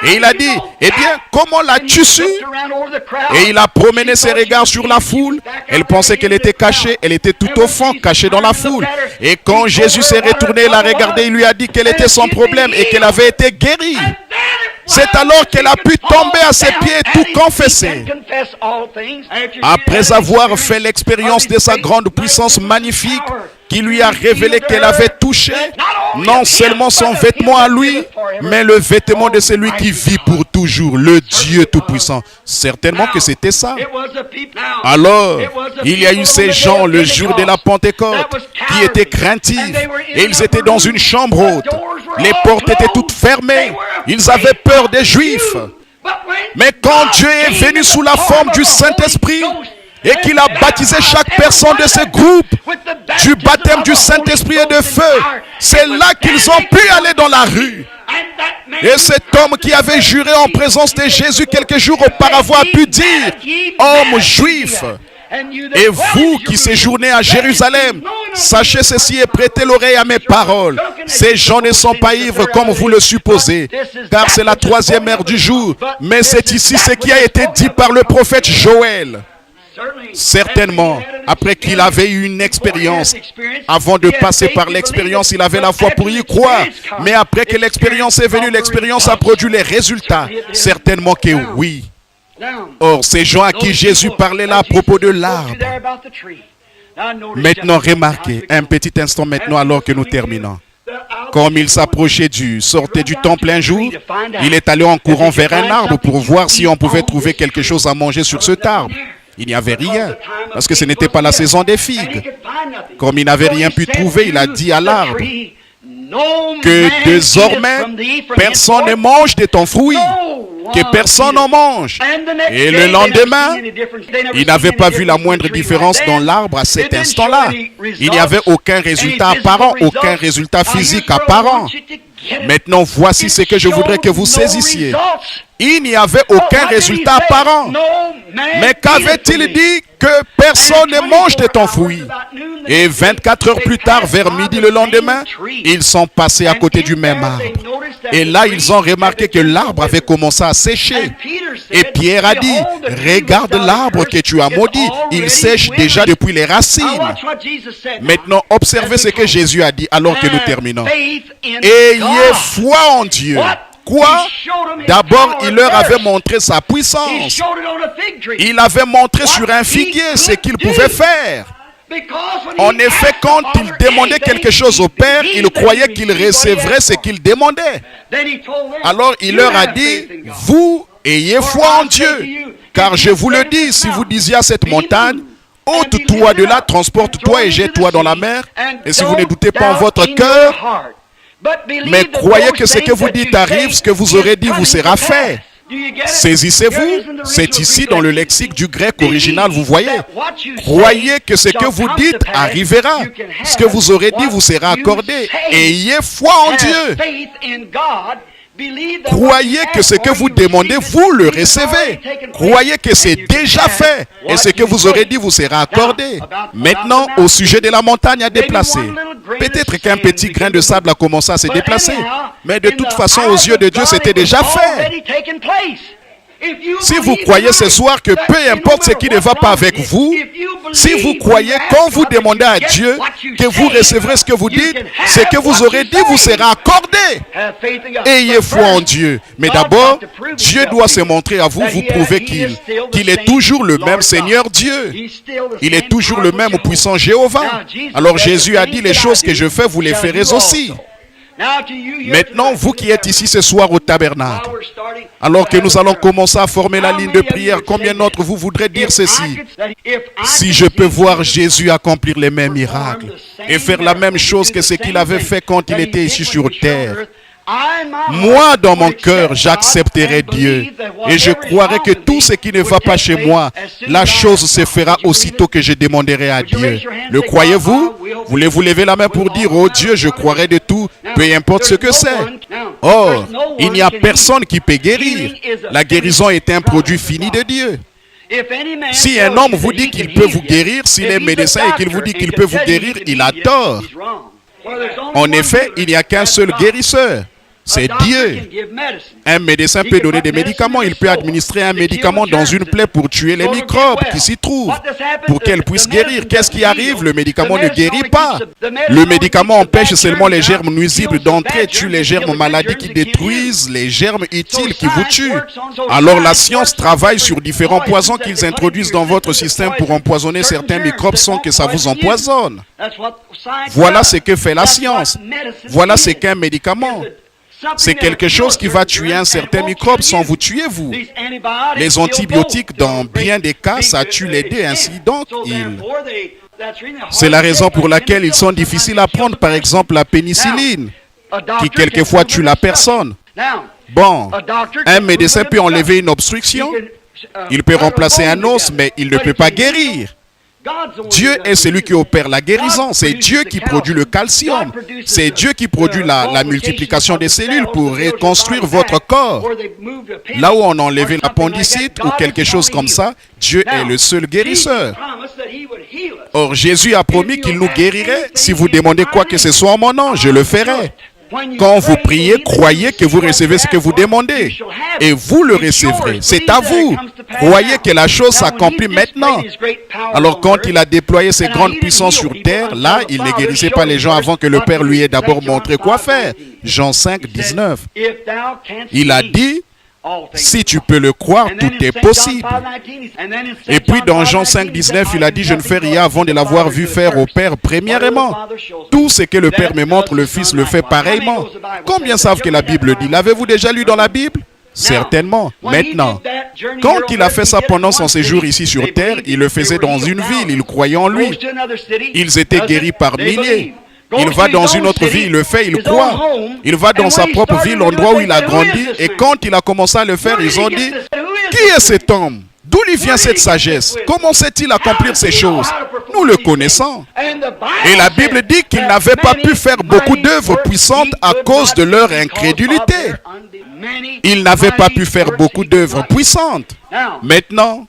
Et il a dit, eh bien, comment l'as-tu su? Et il a promené ses regards sur la foule. Elle pensait qu'elle était cachée. Elle était tout au fond, cachée dans la foule. Et quand Jésus s'est retourné, il l'a regardé, il lui a dit quel était son problème et qu'elle avait été guérie. C'est alors qu'elle a pu tomber à ses pieds et tout confesser. Après avoir fait l'expérience de sa grande puissance magnifique, qui lui a révélé qu'elle avait touché non seulement son vêtement à lui, mais le vêtement de celui qui vit pour toujours, le Dieu Tout-Puissant. Certainement que c'était ça. Alors, il y a eu ces gens le jour de la Pentecôte qui étaient craintifs et ils étaient dans une chambre haute. Les portes étaient toutes fermées. Ils avaient peur des Juifs. Mais quand Dieu est venu sous la forme du Saint-Esprit, et qu'il a baptisé chaque personne de ce groupe du baptême du Saint-Esprit et de feu, c'est là qu'ils ont pu aller dans la rue. Et cet homme qui avait juré en présence de Jésus quelques jours auparavant a pu dire, homme juif, et vous qui séjournez à Jérusalem, sachez ceci et prêtez l'oreille à mes paroles. Ces gens ne sont pas ivres comme vous le supposez, car c'est la 3e heure du jour. Mais c'est ici ce qui a été dit par le prophète Joël. Certainement, après qu'il avait eu une expérience, avant de passer par l'expérience, il avait la foi pour y croire. Mais après que l'expérience est venue, l'expérience a produit les résultats. Certainement que oui. Or, ces gens à qui Jésus parlait là à propos de l'arbre. Maintenant, remarquez, un petit instant maintenant alors que nous terminons. Comme il s'approchait sortait du temple un jour, il est allé en courant vers un arbre pour voir si on pouvait trouver quelque chose à manger sur cet arbre. Il n'y avait rien, parce que ce n'était pas la saison des figues. Comme il n'avait rien pu trouver, il a dit à l'arbre que désormais, personne ne mange de ton fruit, que personne n'en mange. Et le lendemain, il n'avait pas vu la moindre différence dans l'arbre à cet instant-là. Il n'y avait aucun résultat apparent, aucun résultat physique apparent. Maintenant, voici ce que je voudrais que vous saisissiez. Il n'y avait aucun résultat apparent. Mais qu'avait-il dit? Que personne ne mange de ton fruit. Et 24 heures plus tard, vers midi le lendemain, ils sont passés à côté du même arbre. Et là, ils ont remarqué que l'arbre avait commencé à sécher. Et Pierre a dit, regarde l'arbre que tu as maudit. Il sèche déjà depuis les racines. Maintenant, observez ce que Jésus a dit alors que nous terminons. Ayez foi en Dieu. Quoi? D'abord, il leur avait montré sa puissance. Il avait montré sur un figuier ce qu'il pouvait faire. En effet, quand il demandait quelque chose au Père, il croyait qu'il recevrait ce qu'il demandait. Alors il leur a dit, vous ayez foi en Dieu. Car je vous le dis, si vous disiez à cette montagne, ôte-toi de là, transporte-toi et jette-toi dans la mer. Et si vous ne doutez pas en votre cœur, mais croyez que ce que vous dites arrive, ce que vous aurez dit vous sera fait. Saisissez-vous, c'est ici dans le lexique du grec original, vous voyez. Croyez que ce que vous dites arrivera. Ce que vous aurez dit vous sera accordé. Ayez foi en Dieu. Croyez que ce que vous demandez, vous le recevez. Croyez que c'est déjà fait. Et ce que vous aurez dit vous sera accordé. Maintenant, au sujet de la montagne à déplacer. Peut-être qu'un petit grain de sable a commencé à se déplacer. Mais de toute façon, aux yeux de Dieu, c'était déjà fait. Si vous croyez ce soir que peu importe ce qui ne va pas avec vous, si vous croyez quand vous demandez à Dieu que vous recevrez ce que vous dites, ce que vous aurez dit vous sera accordé. Ayez foi en Dieu. Mais d'abord, Dieu doit se montrer à vous, vous prouver qu'il est toujours le même Seigneur Dieu. Il est toujours le même puissant Jéhovah. Alors Jésus a dit, les choses que je fais, vous les ferez aussi. Maintenant, vous qui êtes ici ce soir au tabernacle, alors que nous allons commencer à former la ligne de prière, combien d'entre vous voudraient dire ceci? Si je peux voir Jésus accomplir les mêmes miracles et faire la même chose que ce qu'il avait fait quand il était ici sur terre, moi, dans mon cœur, j'accepterai Dieu et je croirai que tout ce qui ne va pas chez moi, la chose se fera aussitôt que je demanderai à Dieu. Le croyez-vous? Voulez-vous lever la main pour dire, oh Dieu, je croirai de tout, peu importe ce que c'est. Or, il n'y a personne qui peut guérir. La guérison est un produit fini de Dieu. Si un homme vous dit qu'il peut vous guérir, s'il est médecin et qu'il vous dit qu'il peut vous guérir, il a tort. En effet, il n'y a qu'un seul guérisseur. C'est Dieu. Un médecin peut donner des médicaments. Il peut administrer un médicament dans une plaie pour tuer les microbes qui s'y trouvent, pour qu'elle puisse guérir. Qu'est-ce qui arrive? Le médicament ne guérit pas. Le médicament empêche seulement les germes nuisibles d'entrer, tue les germes maladies qui détruisent les germes utiles qui vous tuent. Alors la science travaille sur différents poisons qu'ils introduisent dans votre système pour empoisonner certains microbes sans que ça vous empoisonne. Voilà ce que fait la science. Voilà ce qu'est un médicament. C'est quelque chose qui va tuer un certain microbe sans vous tuer vous. Les antibiotiques, dans bien des cas, ça tue les deux, ainsi donc c'est la raison pour laquelle ils sont difficiles à prendre. Par exemple, la pénicilline, qui quelquefois tue la personne. Bon, un médecin peut enlever une obstruction, il peut remplacer un os, mais il ne peut pas guérir. Dieu est celui qui opère la guérison. C'est Dieu qui produit le calcium. C'est Dieu qui produit la multiplication des cellules pour reconstruire votre corps. Là où on a enlevé l'appendicite ou quelque chose comme ça, Dieu est le seul guérisseur. Or, Jésus a promis qu'il nous guérirait. Si vous demandez quoi que ce soit en mon nom, je le ferai. Quand vous priez, croyez que vous recevez ce que vous demandez. Et vous le recevrez. C'est à vous. Croyez que la chose s'accomplit maintenant. Alors quand il a déployé ses grandes puissances sur terre, là, il ne guérissait pas les gens avant que le Père lui ait d'abord montré quoi faire. Jean 5, 19. Il a dit, si tu peux le croire, tout est possible. Et puis dans Jean 5, 19, il a dit, je ne fais rien avant de l'avoir vu faire au Père premièrement. Tout ce que le Père me montre, le Fils le fait pareillement. Combien savent que la Bible dit? L'avez-vous déjà lu dans la Bible? Certainement. Maintenant, quand il a fait ça pendant son séjour ici sur terre, il le faisait dans une ville, il croyait en lui. Ils étaient guéris par milliers. Il va dans une autre ville, il le fait, il croit. Il va dans sa propre ville, l'endroit où il a grandi. Et quand il a commencé à le faire, ils ont dit, qui est cet homme? D'où lui vient cette sagesse? Comment sait-il accomplir ces choses? Nous le connaissons. Et la Bible dit qu'ils n'avaient pas pu faire beaucoup d'œuvres puissantes à cause de leur incrédulité. Ils n'avaient pas pu faire beaucoup d'œuvres puissantes. Maintenant,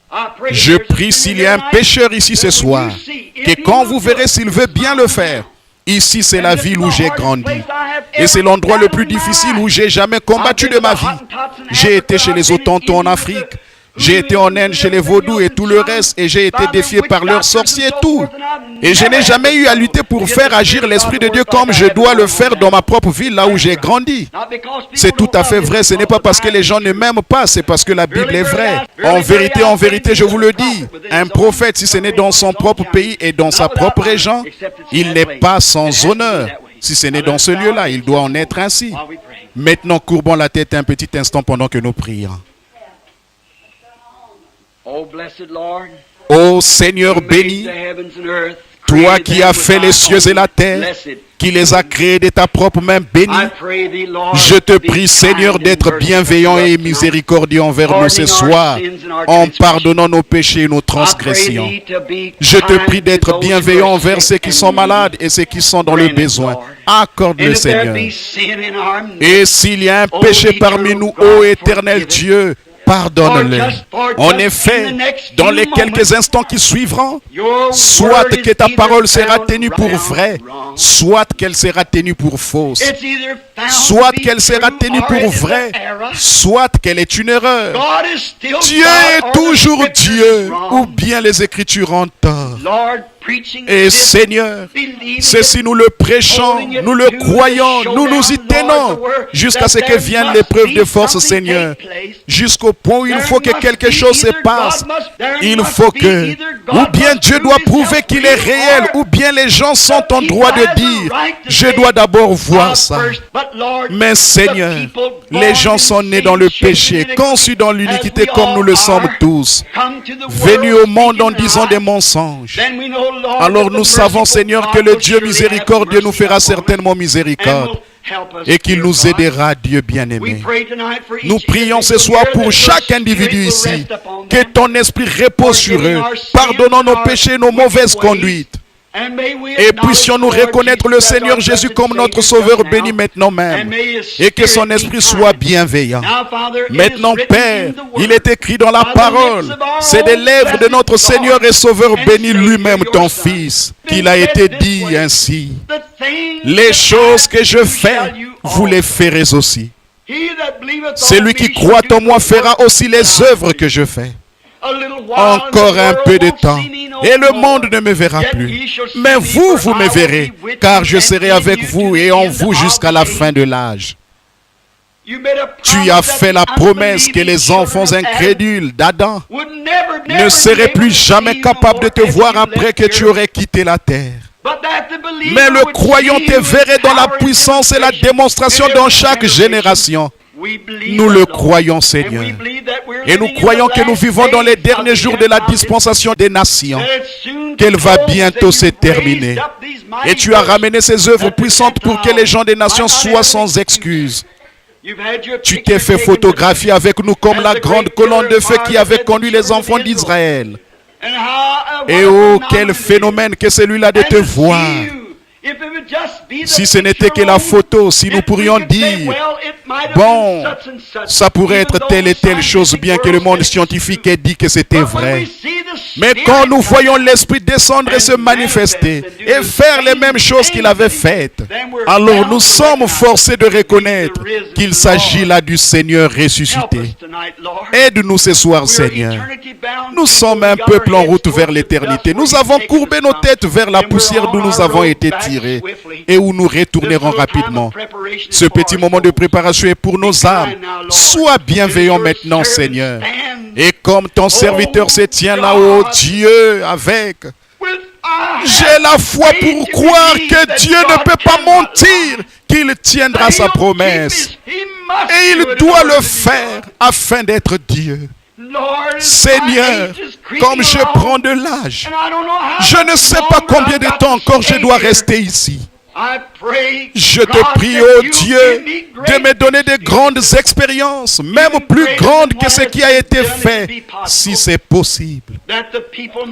je prie s'il y a un pécheur ici ce soir, que quand vous verrez s'il veut bien le faire, ici c'est la ville où j'ai grandi. Et c'est l'endroit le plus difficile où j'ai jamais combattu de ma vie. J'ai été chez les Hottentots en Afrique. J'ai été en Inde chez les vaudous et tout le reste, et j'ai été défié par leurs sorciers et tout. Et je n'ai jamais eu à lutter pour faire agir l'Esprit de Dieu comme je dois le faire dans ma propre ville, là où j'ai grandi. C'est tout à fait vrai, ce n'est pas parce que les gens ne m'aiment pas, c'est parce que la Bible est vraie. En vérité, je vous le dis, un prophète, si ce n'est dans son propre pays et dans sa propre région, il n'est pas sans honneur. Si ce n'est dans ce lieu-là, il doit en être ainsi. Maintenant, courbons la tête un petit instant pendant que nous prions. Ô Seigneur béni, toi qui as fait les cieux et la terre, qui les as créés de ta propre main bénie, je te prie, Seigneur, d'être bienveillant et miséricordieux envers nous ce soir, en pardonnant nos péchés et nos transgressions. Je te prie d'être bienveillant envers ceux qui sont malades et ceux qui sont dans le besoin. Accorde-le, Seigneur. Et s'il y a un péché parmi nous, ô éternel Dieu, pardonne-le. En effet, dans les quelques instants qui suivront, soit que ta parole sera tenue pour vraie, soit qu'elle sera tenue pour fausse. Soit qu'elle sera tenue pour vraie, soit qu'elle est une erreur. Dieu est toujours Dieu, ou bien les Écritures ont tort. Et Seigneur, ceci nous le prêchons, nous le croyons, nous nous y tenons, jusqu'à ce que vienne l'épreuve de force, Seigneur. Jusqu'au point où il faut que quelque chose se passe. Il faut que, ou bien Dieu doit prouver qu'il est réel, ou bien les gens sont en droit de dire, je dois d'abord voir ça. Mais Seigneur, les gens sont nés dans le péché, conçus dans l'iniquité comme nous le sommes tous, venus au monde en disant des mensonges. Alors nous savons, Seigneur, que le Dieu miséricordieux nous fera certainement miséricorde et qu'il nous aidera, Dieu bien-aimé. Nous prions ce soir pour chaque individu ici, que ton esprit repose sur eux, pardonnant nos péchés et nos mauvaises conduites. Et puissions-nous reconnaître le Seigneur Jésus comme notre Sauveur béni maintenant même, et que son esprit soit bienveillant. Maintenant, Père, il est écrit dans la parole, c'est des lèvres de notre Seigneur et Sauveur béni lui-même, ton Fils, qu'il a été dit ainsi. Les choses que je fais, vous les ferez aussi. Celui qui croit en moi fera aussi les œuvres que je fais. Encore un peu de temps, et le monde ne me verra plus. Mais vous, vous me verrez, car je serai avec vous et en vous jusqu'à la fin de l'âge. Tu as fait la promesse que les enfants incrédules d'Adam ne seraient plus jamais capables de te voir après que tu aurais quitté la terre. Mais le croyant te verrait dans la puissance et la démonstration dans chaque génération. Nous le croyons, Seigneur. Et nous croyons que nous vivons dans les derniers jours de la dispensation des nations, qu'elle va bientôt se terminer. Et tu as ramené ces œuvres puissantes pour que les gens des nations soient sans excuse. Tu t'es fait photographier avec nous comme la grande colonne de feu qui avait conduit les enfants d'Israël. Et oh, quel phénomène que celui-là de te voir. Si ce n'était que la photo, si nous pourrions dire, bon, ça pourrait être telle et telle chose, bien que le monde scientifique ait dit que c'était vrai. Mais quand nous voyons l'Esprit descendre et se manifester et faire les mêmes choses qu'il avait faites, alors nous sommes forcés de reconnaître qu'il s'agit là du Seigneur ressuscité. Aide-nous ce soir, Seigneur. Nous sommes un peuple en route vers l'éternité. Nous avons courbé nos têtes vers la poussière d'où nous avons été tirés et où nous retournerons rapidement. Ce petit moment de préparation est pour nos âmes. Sois bienveillant maintenant, Seigneur. Et comme ton serviteur se tient là, oh Dieu, avec... J'ai la foi pour croire que Dieu ne peut pas mentir, qu'il tiendra sa promesse. Et il doit le faire afin d'être Dieu. Seigneur, comme je prends de l'âge, je ne sais pas combien de temps encore je dois rester ici. Je te prie, oh Dieu, de me donner de grandes expériences, même plus grandes que ce qui a été fait, si c'est possible.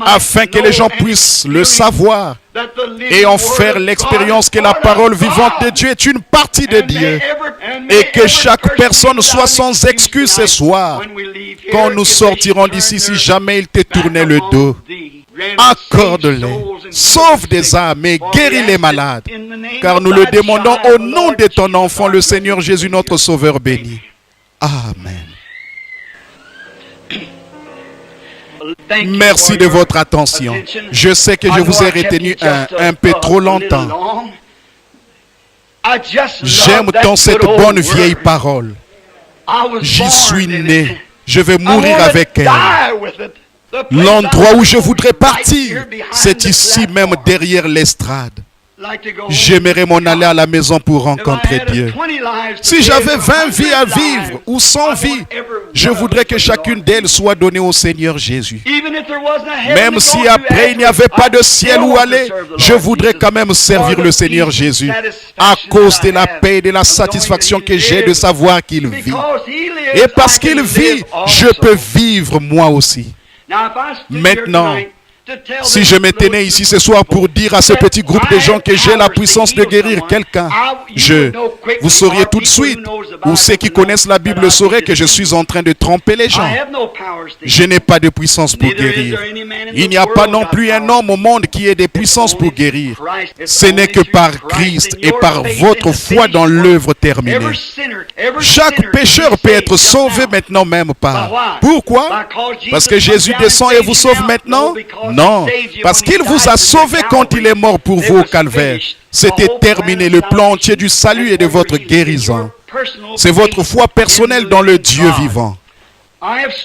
afin que les gens puissent le savoir et en faire l'expérience que la parole vivante de Dieu est une partie de Dieu, et que chaque personne soit sans excuse ce soir quand nous sortirons d'ici. Si jamais il te tournait le dos, accorde-les, sauve des âmes et guéris les malades, car nous le demandons au nom de ton enfant, le Seigneur Jésus, notre Sauveur béni. Amen. Merci de votre attention. Je sais que je vous ai retenu un peu trop longtemps. J'aime tant cette bonne vieille parole. J'y suis né. Je vais mourir avec elle. L'endroit où je voudrais partir, c'est ici même derrière l'estrade. J'aimerais m'en aller à la maison pour rencontrer Dieu. Si j'avais 20 vies à vivre ou 100 vies, je voudrais que chacune d'elles soit donnée au Seigneur Jésus. Même si après il n'y avait pas de ciel où aller, je voudrais quand même servir le Seigneur Jésus à cause de la paix et de la satisfaction que j'ai de savoir qu'il vit. Et parce qu'il vit, je peux vivre moi aussi. Maintenant, si je me tenais ici ce soir pour dire à ce petit groupe de gens que j'ai la puissance de guérir quelqu'un, vous sauriez tout de suite, ou ceux qui connaissent la Bible sauraient que je suis en train de tromper les gens. Je n'ai pas de puissance pour guérir. Il n'y a pas non plus un homme au monde qui ait des puissances pour guérir. Ce n'est que par Christ et par votre foi dans l'œuvre terminée. Chaque pécheur peut être sauvé maintenant même par. Pourquoi? Parce que Jésus descend et vous sauve maintenant? Non, parce qu'il vous a sauvé quand il est mort pour vous au calvaire. C'était terminé, le plan entier du salut et de votre guérison. C'est votre foi personnelle dans le Dieu vivant.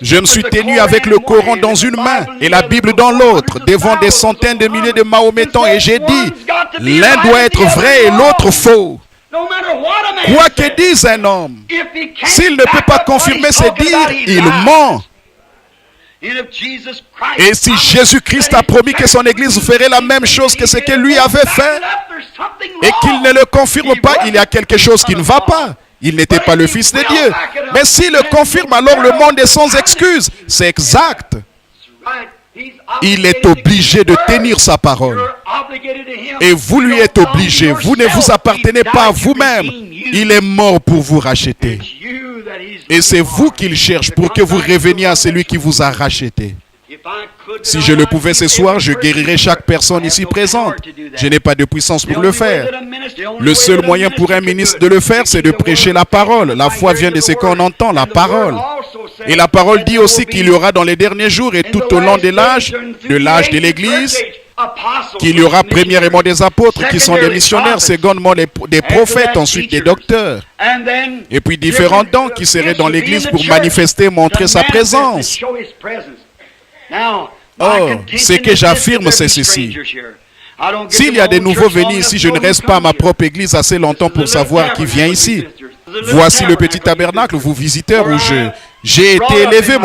Je me suis tenu avec le Coran dans une main et la Bible dans l'autre, devant des centaines de milliers de mahométans, et j'ai dit, l'un doit être vrai et l'autre faux. Quoi que dise un homme, s'il ne peut pas confirmer ses dires, il ment. Et si Jésus-Christ a promis que son Église ferait la même chose que ce que lui avait fait, et qu'il ne le confirme pas, il y a quelque chose qui ne va pas. Il n'était pas le Fils de Dieu. Mais s'il le confirme, alors le monde est sans excuse. C'est exact. Il est obligé de tenir sa parole. Et vous lui êtes obligé. Vous ne vous appartenez pas à vous-même. Il est mort pour vous racheter. Et c'est vous qu'il cherche pour que vous reveniez à celui qui vous a racheté. Si je le pouvais ce soir, je guérirais chaque personne ici présente. Je n'ai pas de puissance pour le faire. Le seul moyen pour un ministre de le faire, c'est de prêcher la parole. La foi vient de ce qu'on entend, la parole. Et la parole dit aussi qu'il y aura dans les derniers jours et tout au long de l'âge de l'Église, qu'il y aura premièrement des apôtres qui sont des missionnaires, secondement des prophètes, ensuite des docteurs. Et puis différents dons qui seraient dans l'Église pour manifester, montrer sa présence. Oh, ce que j'affirme, c'est ceci. S'il y a des nouveaux venus ici, je ne reste pas à ma propre église assez longtemps pour savoir qui vient ici. Voici le petit tabernacle, vous visiteurs, où j'ai été élevé,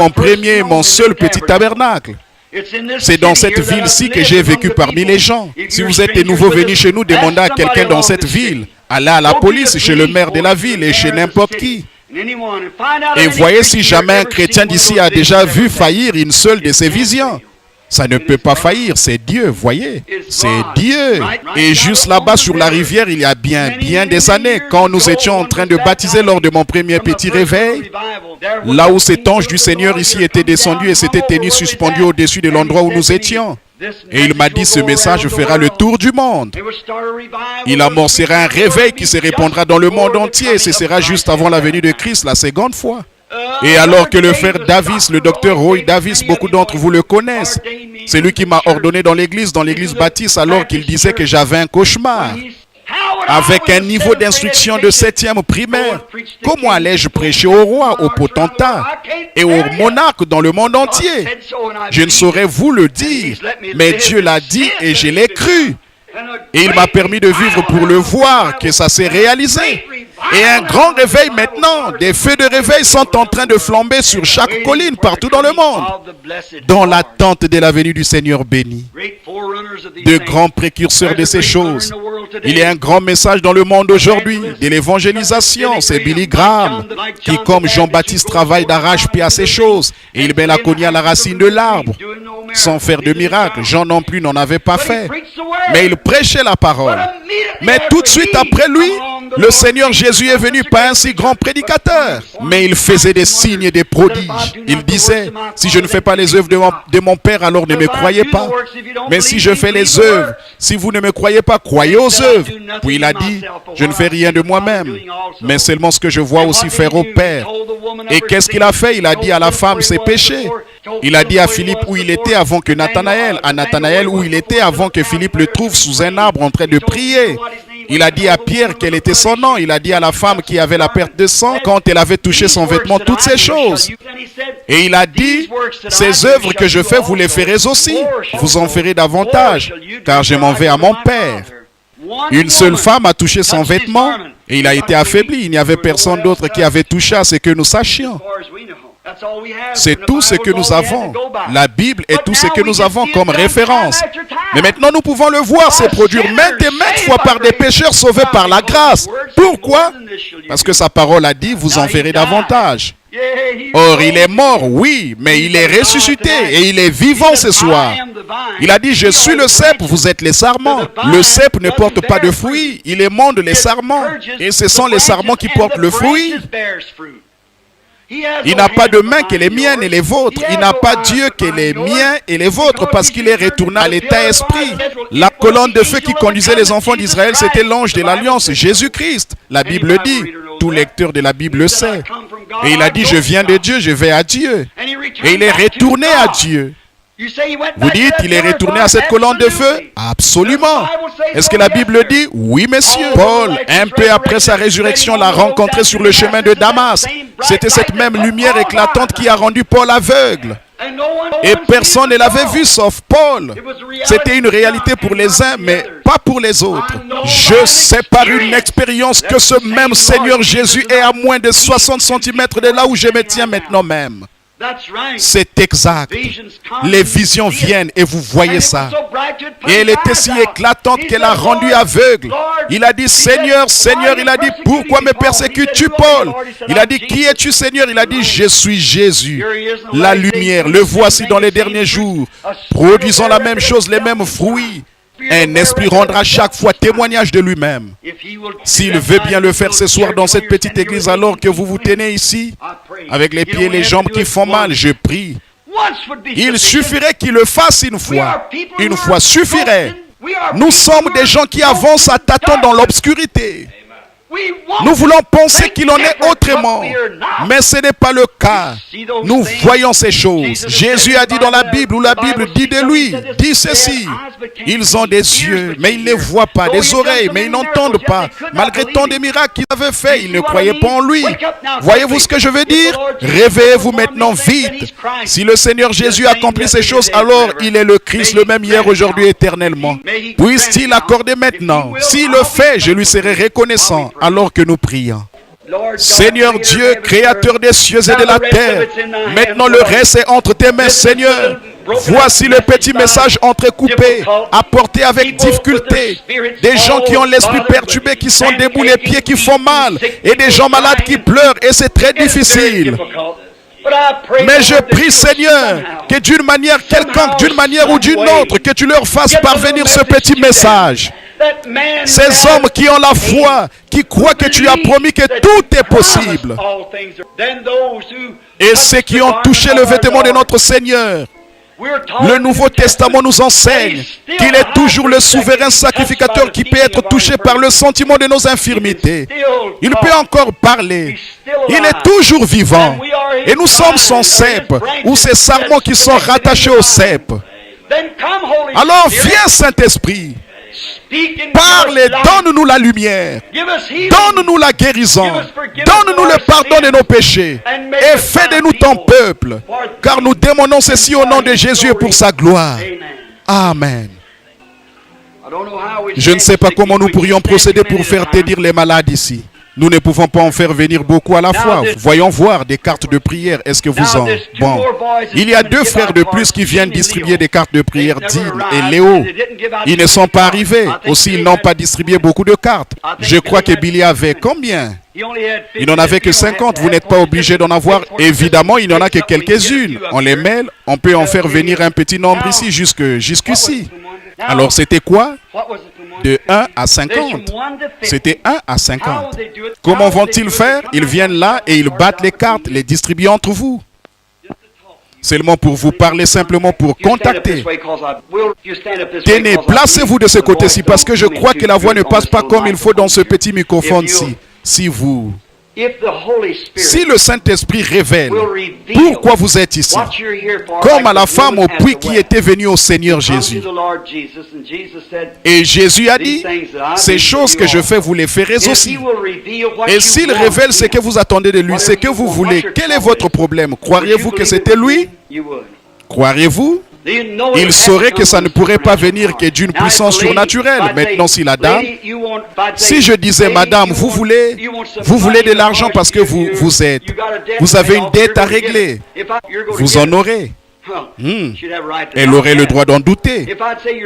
mon seul petit tabernacle. C'est dans cette ville-ci que j'ai vécu parmi les gens. Si vous êtes des nouveaux venus chez nous, demandez à quelqu'un dans cette ville. Allez à la police, chez le maire de la ville et chez n'importe qui. Et voyez si jamais un chrétien d'ici a déjà vu faillir une seule de ses visions. Ça ne peut pas faillir, c'est Dieu, voyez. C'est Dieu. Et juste là-bas sur la rivière, il y a bien des années, quand nous étions en train de baptiser lors de mon premier petit réveil, là où cet ange du Seigneur ici était descendu et s'était tenu suspendu au-dessus de l'endroit où nous étions. Et il m'a dit, ce message fera le tour du monde. Il amorcera un réveil qui se répandra dans le monde entier. Et ce sera juste avant la venue de Christ, la seconde fois. Et alors que le frère Davis, le docteur Roy Davis, beaucoup d'entre vous le connaissent. C'est lui qui m'a ordonné dans l'église baptiste, alors qu'il disait que j'avais un cauchemar. Avec un niveau d'instruction de 7e primaire, comment allais-je prêcher au roi, au potentat et aux monarques dans le monde entier? Je ne saurais vous le dire, mais Dieu l'a dit et je l'ai cru. Et il m'a permis de vivre pour le voir, que ça s'est réalisé. Et un grand réveil maintenant. Des feux de réveil sont en train de flamber sur chaque colline partout dans le monde, dans l'attente de la venue du Seigneur béni. De grands précurseurs de ces choses. Il y a un grand message dans le monde aujourd'hui de l'évangélisation. C'est Billy Graham qui, comme Jean-Baptiste, travaille d'arrache-pied à ces choses. Et il met la cognée à la racine de l'arbre, sans faire de miracle. Jean non plus n'en avait pas fait. Mais il prêchait la parole. Mais tout de suite après lui, le Seigneur Jésus est venu pas un si grand prédicateur, mais il faisait des signes et des prodiges. Il disait, si je ne fais pas les œuvres de mon Père, alors ne me croyez pas. Mais si je fais les œuvres, si vous ne me croyez pas, croyez aux œuvres. Puis il a dit, je ne fais rien de moi-même, mais seulement ce que je vois aussi faire au Père. Et qu'est-ce qu'il a fait? Il a dit à la femme ses péchés. Il a dit à Philippe où il était avant que Nathanaël, à Nathanaël où il était avant que Philippe le trouve sous un arbre en train de prier. Il a dit à Pierre quel était son nom. Il a dit à la femme qui avait la perte de sang quand elle avait touché son vêtement, toutes ces choses. Et il a dit, ces œuvres que je fais, vous les ferez aussi. Vous en ferez davantage, car je m'en vais à mon Père. Une seule femme a touché son vêtement et il a été affaibli. Il n'y avait personne d'autre qui avait touché à ce que nous sachions. C'est tout ce que nous avons. La Bible est tout ce que nous avons comme référence. Mais maintenant, nous pouvons le voir se produire maintes et maintes fois par des pécheurs sauvés par la grâce. Pourquoi? Parce que sa parole a dit, vous en verrez davantage. Or, il est mort, oui, mais il est ressuscité et il est vivant ce soir. Il a dit, je suis le cep, vous êtes les sarments. Le cep ne porte pas de fruits, il émonde les sarments. Et ce sont les sarments qui portent le fruit. Il n'a pas de mains que les miennes et les vôtres. Il n'a pas Dieu que les miens et les vôtres parce qu'il est retourné à l'état esprit. La colonne de feu qui conduisait les enfants d'Israël, c'était l'ange de l'Alliance, Jésus-Christ. La Bible dit, tout lecteur de la Bible le sait. Et il a dit, je viens de Dieu, je vais à Dieu. Et il est retourné à Dieu. Vous dites, il est retourné à cette colonne de feu? Absolument. Est-ce que la Bible dit? Oui, messieurs. Paul, un peu après sa résurrection, l'a rencontré sur le chemin de Damas. C'était cette même lumière éclatante qui a rendu Paul aveugle. Et personne ne l'avait vu sauf Paul. C'était une réalité pour les uns, mais pas pour les autres. Je sais par une expérience que ce même Seigneur Jésus est à moins de 60 cm de là où je me tiens maintenant même. C'est exact. Les visions viennent et vous voyez ça. Et elle était si éclatante qu'elle a rendu aveugle. Il a dit, Seigneur, Seigneur, il a dit, pourquoi me persécutes-tu, Paul? Il a dit, qui es-tu, Seigneur? Il a dit, je suis Jésus, la lumière. Le voici dans les derniers jours, produisant la même chose, les mêmes fruits. Un esprit rendra chaque fois témoignage de lui-même. S'il veut bien le faire ce soir dans cette petite église alors que vous vous tenez ici, avec les pieds et les jambes qui font mal, je prie. Il suffirait qu'il le fasse une fois. Une fois suffirait. Nous sommes des gens qui avancent à tâtons dans l'obscurité. Nous voulons penser qu'il en est autrement, mais ce n'est pas le cas. Nous voyons ces choses. Jésus a dit dans la Bible, où la Bible dit de lui, dit ceci, ils ont des yeux, mais ils ne voient pas, des oreilles, mais ils n'entendent pas. Malgré tant de miracles qu'il avait fait, ils ne croyaient pas en lui. Voyez-vous ce que je veux dire? Réveillez-vous maintenant vite. Si le Seigneur Jésus accomplit ces choses, alors il est le Christ, le même hier, aujourd'hui, éternellement. Puisse-t-il accorder maintenant? S'il le fait, je lui serai reconnaissant. Alors que nous prions. Seigneur Dieu, créateur des cieux et de la terre, maintenant le reste est entre tes mains, Seigneur. Voici le petit message entrecoupé, apporté avec difficulté. Des gens qui ont l'esprit perturbé, qui sont debout, les pieds qui font mal, et des gens malades qui pleurent, et c'est très difficile. Mais je prie, Seigneur, que d'une manière quelconque, d'une manière ou d'une autre, que tu leur fasses parvenir ce petit message. Ces hommes qui ont la foi, qui croient que tu as promis que tout est possible. Et ceux qui ont touché le vêtement de notre Seigneur. Le Nouveau Testament nous enseigne qu'il est toujours le souverain sacrificateur qui peut être touché par le sentiment de nos infirmités. Il peut encore parler. Il est toujours vivant. Et nous sommes son cep, ou ces sarments qui sont rattachés au cep. Alors viens, Saint-Esprit. Parle et donne-nous la lumière. Donne-nous la guérison. Donne-nous le pardon de nos péchés. Et fais de nous ton peuple. Car nous demandons ceci au nom de Jésus et pour sa gloire. Amen. Je ne sais pas comment nous pourrions procéder pour faire tenir les malades ici. Nous ne pouvons pas en faire venir beaucoup à la fois. Voyons voir des cartes de prière. Est-ce que vous en... Bon. Il y a 2 frères de plus qui viennent distribuer des cartes de prière, Dean et Léo. Ils ne sont pas arrivés. Aussi, ils n'ont pas distribué beaucoup de cartes. Je crois que Billy avait combien? Il n'en avait que 50. Vous n'êtes pas obligé d'en avoir. Évidemment, il n'y en a que quelques-unes. On les mêle. On peut en faire venir un petit nombre ici, jusqu'ici. Alors, c'était quoi? De 1 à 50. C'était 1 à 50. Comment vont-ils faire? Ils viennent là et ils battent les cartes, les distribuent entre vous. Seulement pour vous parler, simplement pour contacter. Tenez, placez-vous de ce côté-ci parce que je crois que la voix ne passe pas comme il faut dans ce petit microphone-ci. Si le Saint-Esprit révèle pourquoi vous êtes ici, comme à la femme au puits qui était venue au Seigneur Jésus. Et Jésus a dit, ces choses que je fais, vous les ferez aussi. Et s'il révèle ce que vous attendez de lui, ce que vous voulez, quel est votre problème? Croiriez-vous que c'était lui? Croiriez-vous? Il saurait que ça ne pourrait pas venir que d'une puissance surnaturelle. Maintenant, si la dame, si je disais, madame, vous voulez de l'argent parce que vous avez une dette à régler, vous en aurez. Elle aurait le droit d'en douter.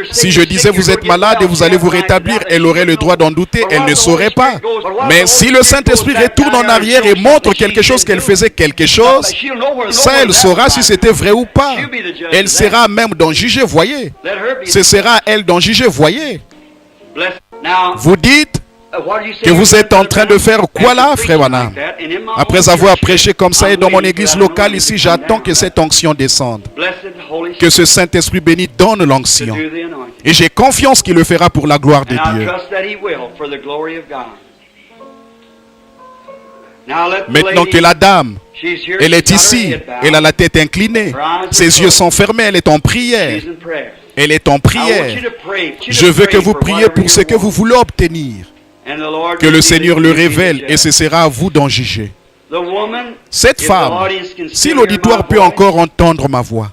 Si je disais vous êtes malade et vous allez vous rétablir, elle aurait le droit d'en douter, elle ne saurait pas. Mais si le Saint-Esprit retourne en arrière et montre quelque chose, qu'elle faisait quelque chose, ça elle saura si c'était vrai ou pas. Elle sera même d'en juger, voyez. Ce sera à elle d'en juger, voyez. Vous dites que vous êtes en train de faire quoi là, frère Branham? Après avoir prêché comme ça et dans mon église locale ici, j'attends que cette onction descende. Que ce Saint-Esprit béni donne l'onction. Et j'ai confiance qu'il le fera pour la gloire de Dieu. Maintenant que la dame, elle est ici, elle a la tête inclinée, ses yeux sont fermés, elle est en prière. Elle est en prière. Je veux que vous priez pour ce que vous voulez obtenir. Que le Seigneur le révèle et ce sera à vous d'en juger. Cette femme, si l'auditoire peut encore entendre ma voix,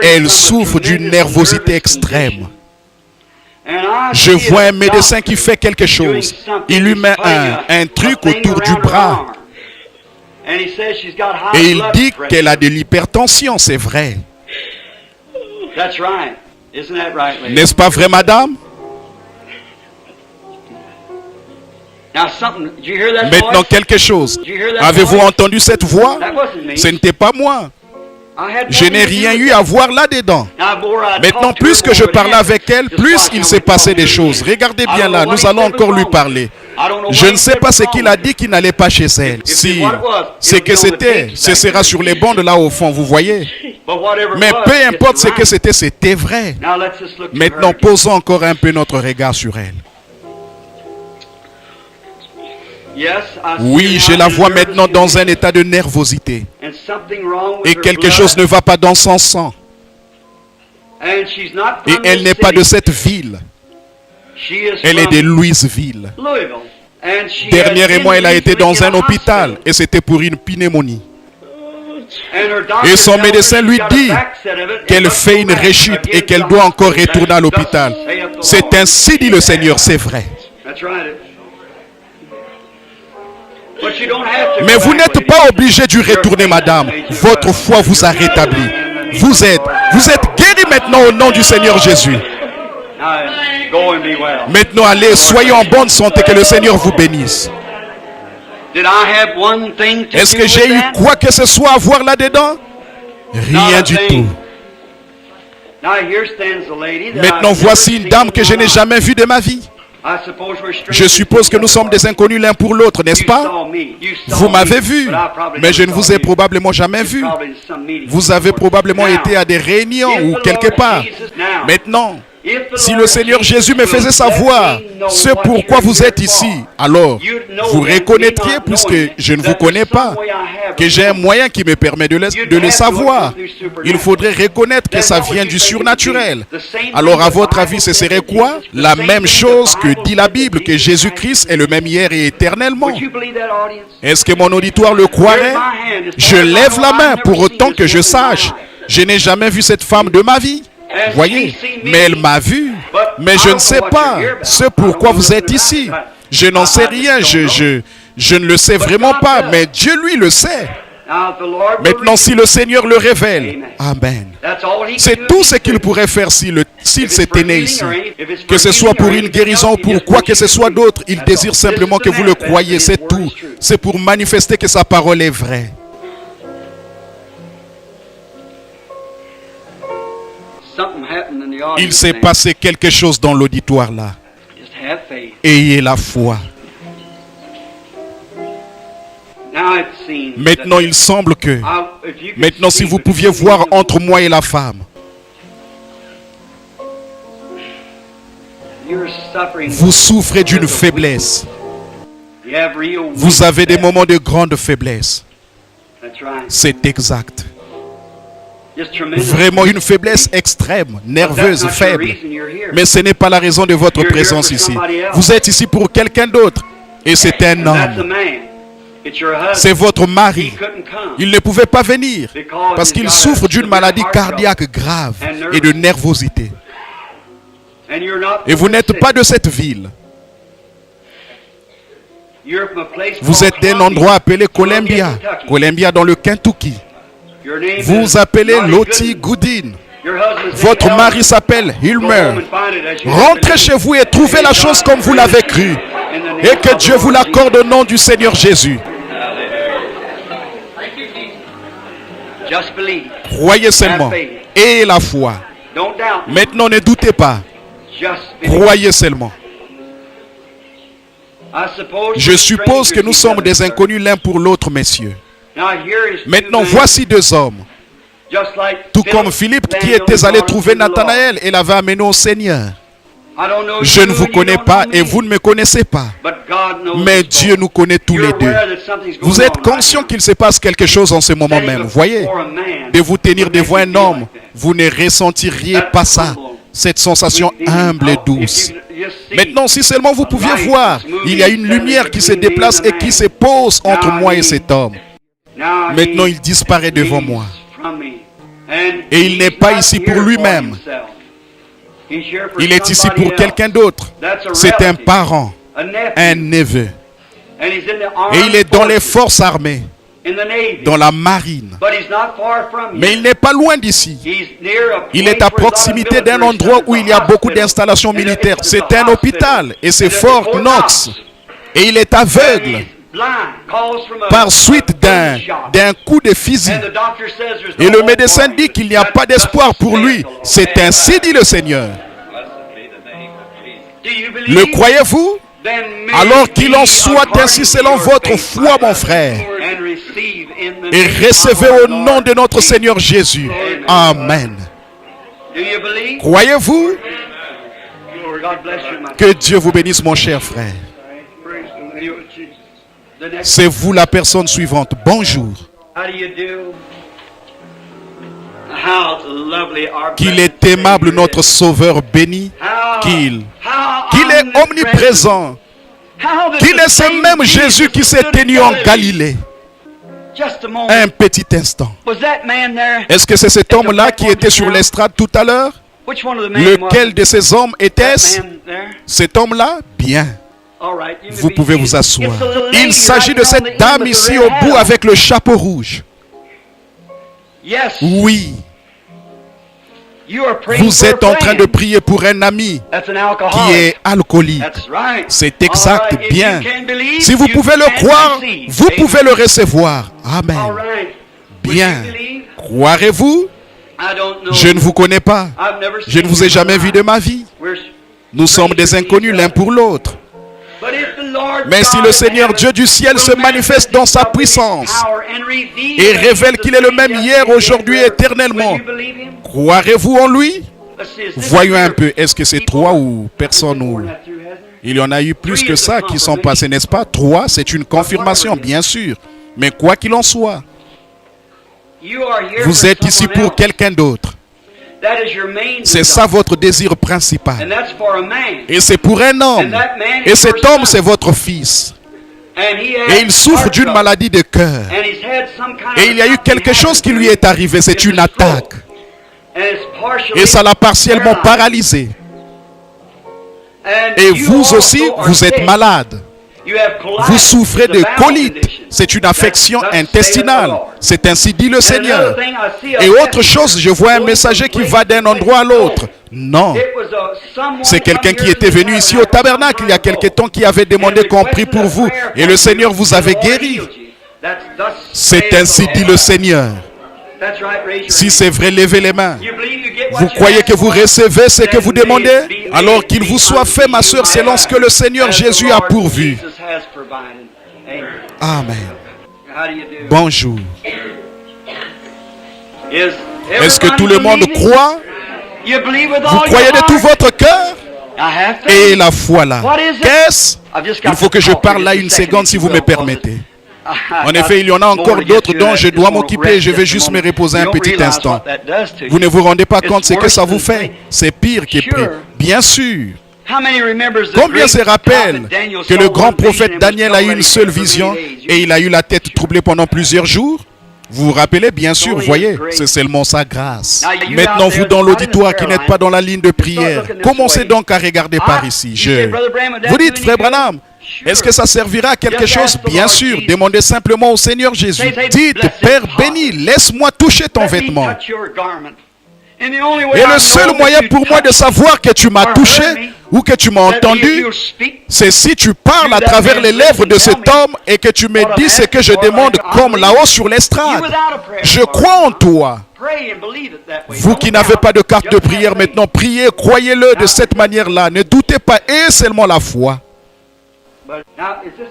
elle souffre d'une nervosité extrême. Je vois un médecin qui fait quelque chose. Il lui met un truc autour du bras. Et il dit qu'elle a de l'hypertension, c'est vrai. N'est-ce pas vrai, madame? Maintenant, quelque chose. Avez-vous entendu cette voix? Ce n'était pas moi. Je n'ai rien eu à voir là-dedans. Maintenant, plus que je parlais avec elle, plus il s'est passé des choses. Regardez bien là, nous allons encore lui parler. Je ne sais pas ce qu'il a dit qu'il n'allait pas chez elle. Si c'est que c'était, ce sera sur les bancs de là au fond, vous voyez. Mais peu importe ce que c'était, c'était vrai. Maintenant, posons encore un peu notre regard sur elle. Oui, je la vois maintenant dans un état de nervosité. Et quelque chose ne va pas dans son sang. Et elle n'est pas de cette ville. Elle est de Louisville. Dernièrement, elle a été dans un hôpital et c'était pour une pneumonie. Et son médecin lui dit qu'elle fait une rechute et qu'elle doit encore retourner à l'hôpital. C'est ainsi dit le Seigneur, c'est vrai. Mais vous n'êtes pas obligé d'y retourner, madame. Votre foi vous a rétabli. Vous êtes guéri maintenant au nom du Seigneur Jésus. Maintenant, allez, soyez en bonne santé, que le Seigneur vous bénisse. Est-ce que j'ai eu quoi que ce soit à voir là-dedans? Rien du tout. Maintenant, voici une dame que je n'ai jamais vue de ma vie. Je suppose que nous sommes des inconnus l'un pour l'autre, n'est-ce pas? Vous m'avez vu, mais je ne vous ai probablement jamais vu. Vous avez probablement été à des réunions ou quelque part. Maintenant, si le Seigneur Jésus me faisait savoir ce pourquoi vous êtes ici, alors vous reconnaîtriez, puisque je ne vous connais pas, que j'ai un moyen qui me permet de le savoir. Il faudrait reconnaître que ça vient du surnaturel. Alors à votre avis, ce serait quoi? La même chose que dit la Bible, que Jésus-Christ est le même hier et éternellement. Est-ce que mon auditoire le croirait? Je lève la main pour autant que je sache. Je n'ai jamais vu cette femme de ma vie. Voyez, mais elle m'a vu. Mais je ne sais pas ce pourquoi vous êtes ici. Je n'en sais rien, je ne le sais vraiment pas, mais Dieu, lui, le sait. Maintenant, si le Seigneur le révèle, Amen. C'est tout ce qu'il pourrait faire s'il s'était né ici. Que ce soit pour une guérison ou pour quoi que ce soit d'autre, il désire simplement que vous le croyiez, c'est tout. C'est pour manifester que sa parole est vraie. Il s'est passé quelque chose dans l'auditoire là. Ayez la foi. Maintenant, il semble que... Maintenant, si vous pouviez voir entre moi et la femme. Vous souffrez d'une faiblesse. Vous avez des moments de grande faiblesse. C'est exact. Vraiment une faiblesse extrême, nerveuse, faible. Mais ce n'est pas la raison de votre présence ici. Vous êtes ici pour quelqu'un d'autre. Et c'est un homme. C'est votre mari. Il ne pouvait pas venir parce qu'il souffre d'une maladie cardiaque grave et de nervosité. Et vous n'êtes pas de cette ville. Vous êtes d'un endroit appelé Columbia. Columbia dans le Kentucky. Vous appelez Lottie Goodin. Votre mari s'appelle Hilmer. Rentrez chez vous et trouvez la chose comme vous l'avez cru. Et que Dieu vous l'accorde au nom du Seigneur Jésus. Croyez seulement. Et la foi. Maintenant, ne doutez pas. Croyez seulement. Je suppose que nous sommes des inconnus l'un pour l'autre, messieurs. Maintenant, voici deux hommes. Tout comme Philippe qui était allé trouver Nathanaël et l'avait amené au Seigneur. Je ne vous connais pas et vous ne me connaissez pas. Mais Dieu nous connaît tous les deux. Vous êtes conscient qu'il se passe quelque chose en ce moment même. Voyez, de vous tenir devant un homme, vous ne ressentiriez pas ça. Cette sensation humble et douce. Maintenant, si seulement vous pouviez voir, il y a une lumière qui se déplace et qui se pose entre moi et cet homme. Maintenant, il disparaît devant moi. Et il n'est pas ici pour lui-même. Il est ici pour quelqu'un d'autre. C'est un parent, un neveu. Et il est dans les forces armées, dans la marine. Mais il n'est pas loin d'ici. Il est à proximité d'un endroit où il y a beaucoup d'installations militaires. C'est un hôpital et c'est Fort Knox. Et il est aveugle par suite d'un coup de fusil. Et le médecin dit qu'il n'y a pas d'espoir pour lui. C'est ainsi dit le Seigneur. Le croyez-vous? Alors qu'il en soit ainsi selon votre foi, mon frère. Et recevez au nom de notre Seigneur Jésus. Amen. Croyez-vous? Que Dieu vous bénisse, mon cher frère. C'est vous la personne suivante. Bonjour. Qu'il est aimable, notre Sauveur béni. Qu'il est omniprésent. Qu'il est ce même Jésus qui s'est tenu en Galilée. Un petit instant. Est-ce que c'est cet homme-là qui était sur l'estrade tout à l'heure? Lequel de ces hommes était-ce? Cet homme-là? Bien. Vous pouvez vous asseoir. Il s'agit de cette dame ici au bout avec le chapeau rouge. Oui. Vous êtes en train de prier pour un ami qui est alcoolique. C'est exact, bien. Si vous pouvez le croire, vous pouvez le recevoir. Amen. Bien. Croirez-vous? Je ne vous connais pas. Je ne vous ai jamais vu de ma vie. Nous sommes des inconnus l'un pour l'autre. Mais si le Seigneur Dieu du ciel se manifeste dans sa puissance et révèle qu'il est le même hier, aujourd'hui et éternellement, croirez-vous en lui? Voyons un peu, est-ce que c'est 3 ou personne ou... Il y en a eu plus que ça qui sont passés, n'est-ce pas? 3, c'est une confirmation, bien sûr. Mais quoi qu'il en soit, vous êtes ici pour quelqu'un d'autre. C'est ça votre désir principal. Et c'est pour un homme. Et cet homme, c'est votre fils. Et il souffre d'une maladie de cœur. Et il y a eu quelque chose qui lui est arrivé. C'est une attaque. Et ça l'a partiellement paralysé. Et vous aussi, vous êtes malade. Vous souffrez de colite. C'est une affection intestinale. C'est ainsi dit le Seigneur. Et autre chose, je vois un messager qui va d'un endroit à l'autre. Non. C'est quelqu'un qui était venu ici au tabernacle il y a quelque temps qui avait demandé qu'on prie pour vous. Et le Seigneur vous avait guéri. C'est ainsi dit le Seigneur. Si c'est vrai, levez les mains. Vous croyez que vous recevez ce que vous demandez? Alors qu'il vous soit fait, ma soeur, selon ce que le Seigneur Jésus a pourvu. Amen. Bonjour. Est-ce que tout le monde croit? Vous croyez de tout votre cœur? Et la foi là. Qu'est-ce? Il faut que je parle là une seconde si vous me permettez. En effet, il y en a encore d'autres dont je dois m'occuper et je vais juste me reposer un petit instant. Vous ne vous rendez pas compte ce que ça vous fait? C'est pire qu'épris. Bien sûr. Combien se rappellent que le grand prophète Daniel a eu une seule vision et il a eu la tête troublée pendant plusieurs jours? Vous vous rappelez, bien sûr, voyez, c'est seulement sa grâce. Maintenant, vous dans l'auditoire qui n'êtes pas dans la ligne de prière, commencez donc à regarder par ici. Vous dites, frère Branham, est-ce que ça servira à quelque chose? Bien sûr, demandez simplement au Seigneur Jésus. Dites, Père béni, laisse-moi toucher ton vêtement. Et le seul moyen pour moi de savoir que tu m'as touché ou que tu m'as entendu, c'est si tu parles à travers les lèvres de cet homme et que tu me dis ce que je demande comme là-haut sur l'estrade. Je crois en toi. Vous qui n'avez pas de carte de prière maintenant, priez, croyez-le de cette manière-là. Ne doutez pas, et seulement la foi.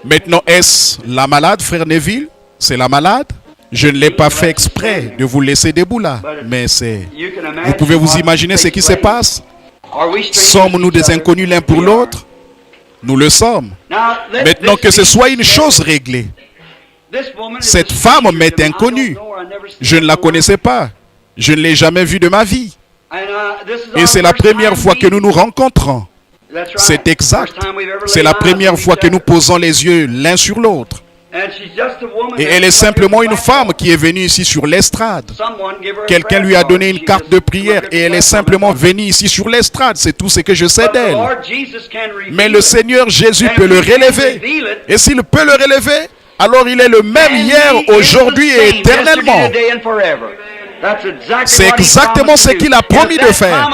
Maintenant, est-ce la malade, frère Neville? C'est la malade? Je ne l'ai pas fait exprès de vous laisser debout là, mais c'est... Vous pouvez vous imaginer ce qui se passe? Sommes-nous des inconnus l'un pour l'autre? Nous le sommes. Maintenant que ce soit une chose réglée. Cette femme m'est inconnue. Je ne la connaissais pas. Je ne l'ai jamais vue de ma vie. Et c'est la première fois que nous nous rencontrons. C'est exact. C'est la première fois que nous posons les yeux l'un sur l'autre. Et elle est simplement une femme qui est venue ici sur l'estrade. Quelqu'un lui a donné une carte de prière et elle est simplement venue ici sur l'estrade. C'est tout ce que je sais d'elle. Mais le Seigneur Jésus peut le relever. Et s'il peut le relever, alors il est le même hier, aujourd'hui et éternellement. C'est exactement ce qu'il a promis de faire.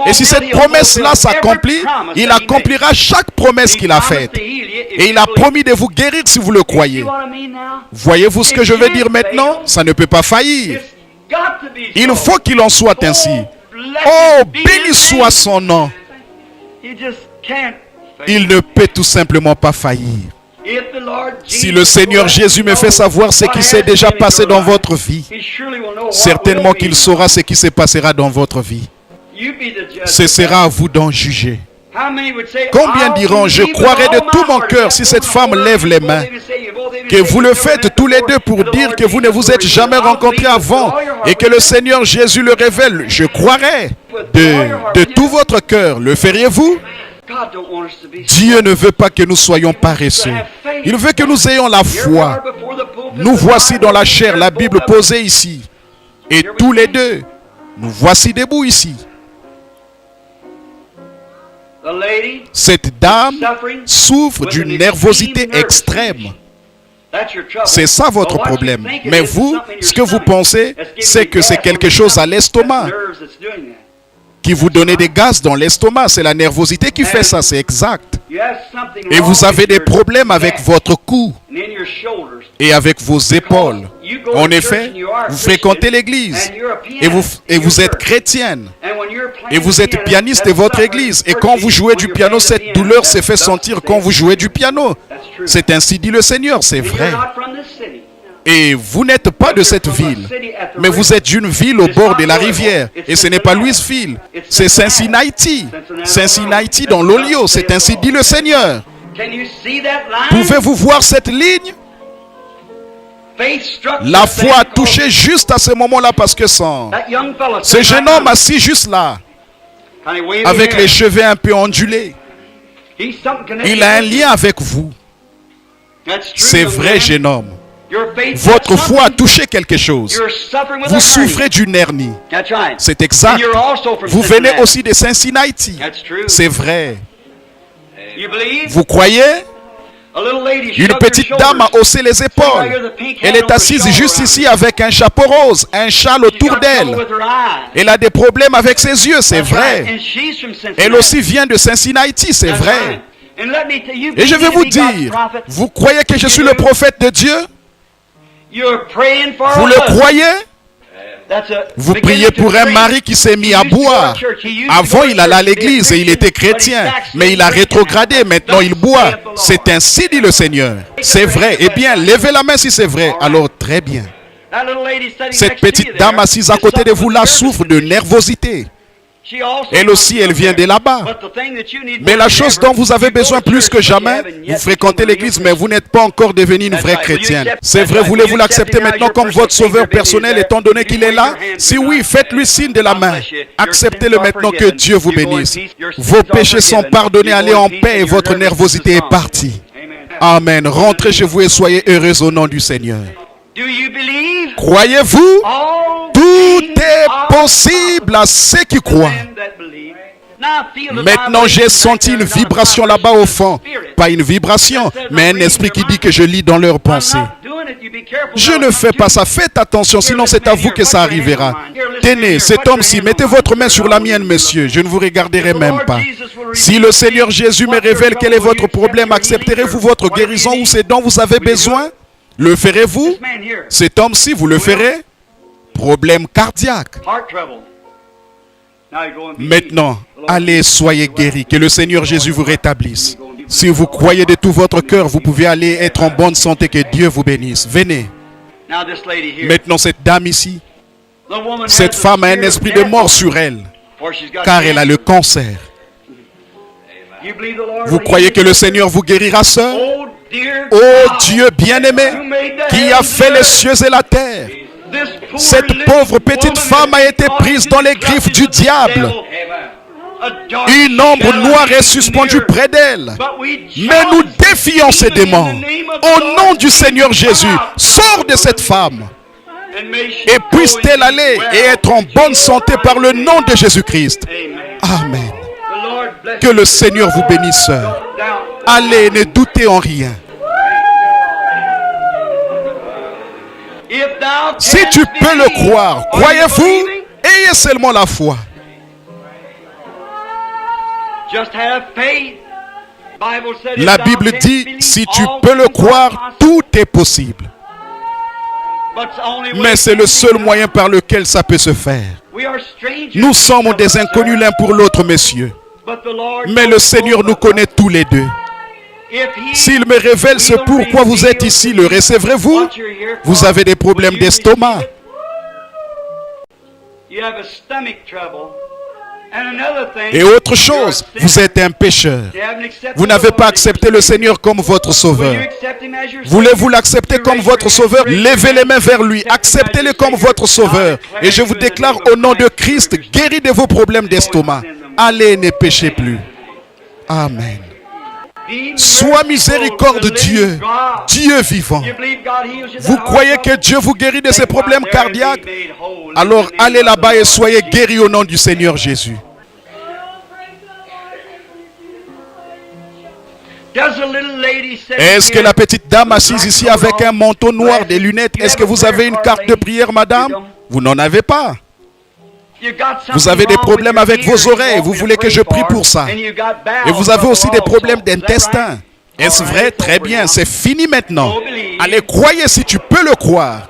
Et si cette promesse-là s'accomplit, il accomplira chaque promesse qu'il a faite. Et il a promis de vous guérir si vous le croyez. Voyez-vous ce que je veux dire maintenant? Ça ne peut pas faillir. Il faut qu'il en soit ainsi. Oh, béni soit son nom. Il ne peut tout simplement pas faillir. Si le Seigneur Jésus me fait savoir ce qui s'est déjà passé dans votre vie, certainement qu'il saura ce qui se passera dans votre vie. Ce sera à vous d'en juger. Combien diront, je croirai de tout mon cœur si cette femme lève les mains, que vous le faites tous les deux pour dire que vous ne vous êtes jamais rencontrés avant et que le Seigneur Jésus le révèle. Je croirai de tout votre cœur. Le feriez-vous? Dieu ne veut pas que nous soyons paresseux. Il veut que nous ayons la foi. Nous voici dans la chair, la Bible posée ici. Et tous les deux, nous voici debout ici. Cette dame souffre d'une nervosité extrême. C'est ça votre problème. Mais vous, ce que vous pensez, c'est que c'est quelque chose à l'estomac qui vous donne des gaz dans l'estomac. C'est la nervosité qui fait ça, c'est exact. Et vous avez des problèmes avec votre cou et avec vos épaules. En effet, vous fréquentez l'église et vous êtes chrétienne et vous êtes pianiste de votre église. Et quand vous jouez du piano, cette douleur se fait sentir quand vous jouez du piano. C'est ainsi dit le Seigneur, c'est vrai. Et vous n'êtes pas de cette ville, mais vous êtes d'une ville au bord de la rivière. Et ce n'est pas Louisville, c'est Cincinnati. Cincinnati dans l'Olio, c'est ainsi dit le Seigneur. Pouvez-vous voir cette ligne? La foi a touché juste à ce moment-là parce que ce jeune homme assis juste là, avec les cheveux un peu ondulés, il a un lien avec vous. C'est vrai, jeune homme. Votre foi a touché quelque chose. Vous souffrez d'une hernie. C'est exact. Vous venez aussi de Cincinnati. C'est vrai. Vous croyez? Une petite dame a haussé les épaules. Elle est assise juste ici avec un chapeau rose, un châle autour d'elle. Elle a des problèmes avec ses yeux, c'est vrai. Elle aussi vient de Cincinnati, c'est vrai. Et je vais vous dire, vous croyez que je suis le prophète de Dieu? Vous le croyez? Vous priez pour un mari qui s'est mis à boire. Avant, il allait à l'église et il était chrétien. Mais il a rétrogradé, maintenant il boit. C'est ainsi dit le Seigneur. C'est vrai. Eh bien, levez la main si c'est vrai. Alors, très bien. Cette petite dame assise à côté de vous là souffre de nervosité. Elle aussi, elle vient de là-bas. Mais la chose dont vous avez besoin plus que jamais, vous fréquentez l'église, mais vous n'êtes pas encore devenu une vraie chrétienne. C'est vrai, voulez-vous l'accepter maintenant comme votre sauveur personnel, étant donné qu'il est là? Si oui, faites-lui signe de la main. Acceptez-le maintenant, que Dieu vous bénisse. Vos péchés sont pardonnés, allez en paix et votre nervosité est partie. Amen. Rentrez chez vous et soyez heureux au nom du Seigneur. Croyez-vous? Tout est possible à ceux qui croient. Maintenant, j'ai senti une vibration là-bas au fond. Pas une vibration, mais un esprit qui dit que je lis dans leurs pensées. Je ne fais pas ça. Faites attention, sinon c'est à vous que ça arrivera. Tenez, cet homme-ci, mettez votre main sur la mienne, monsieur. Je ne vous regarderai même pas. Si le Seigneur Jésus me révèle quel est votre problème, accepterez-vous votre guérison ou ce dont vous avez besoin? Le ferez-vous? Cet homme-ci, vous le ferez? Problème cardiaque. Maintenant, allez, soyez guéris. Que le Seigneur Jésus vous rétablisse. Si vous croyez de tout votre cœur, vous pouvez aller être en bonne santé. Que Dieu vous bénisse. Venez. Maintenant, cette dame ici, cette femme a un esprit de mort sur elle, car elle a le cancer. Vous croyez que le Seigneur vous guérira, sœur? Ô Dieu bien-aimé, qui a fait les cieux et la terre, cette pauvre petite femme a été prise dans les griffes du diable. Une ombre noire est suspendue près d'elle. Mais nous défions ces démons. Au nom du Seigneur Jésus, sors de cette femme. Et puisse-t-elle aller et être en bonne santé par le nom de Jésus-Christ. Amen. Que le Seigneur vous bénisse, sœur. Allez, ne doutez en rien. Si tu peux le croire, croyez-vous, ayez seulement la foi. La Bible dit, si tu peux le croire, tout est possible. Mais c'est le seul moyen par lequel ça peut se faire. Nous sommes des inconnus l'un pour l'autre, messieurs. Mais le Seigneur nous connaît tous les deux. S'il me révèle ce pourquoi vous êtes ici, le recevrez-vous? Vous avez des problèmes d'estomac. Et autre chose, vous êtes un pécheur. Vous n'avez pas accepté le Seigneur comme votre sauveur. Voulez-vous l'accepter comme votre sauveur? Levez les mains vers lui. Acceptez-le comme votre sauveur. Et je vous déclare au nom de Christ, guéri de vos problèmes d'estomac. Allez, ne péchez plus. Amen. Sois miséricorde Dieu, Dieu vivant. Vous croyez que Dieu vous guérit de ces problèmes cardiaques? Alors allez là-bas et soyez guéris au nom du Seigneur Jésus. Est-ce que la petite dame assise ici avec un manteau noir, des lunettes, est-ce que vous avez une carte de prière, madame? Vous n'en avez pas. Vous avez des problèmes avec vos oreilles, vous voulez que je prie pour ça. Et vous avez aussi des problèmes d'intestin. Est-ce vrai? Très bien, c'est fini maintenant. Allez, croyez si tu peux le croire.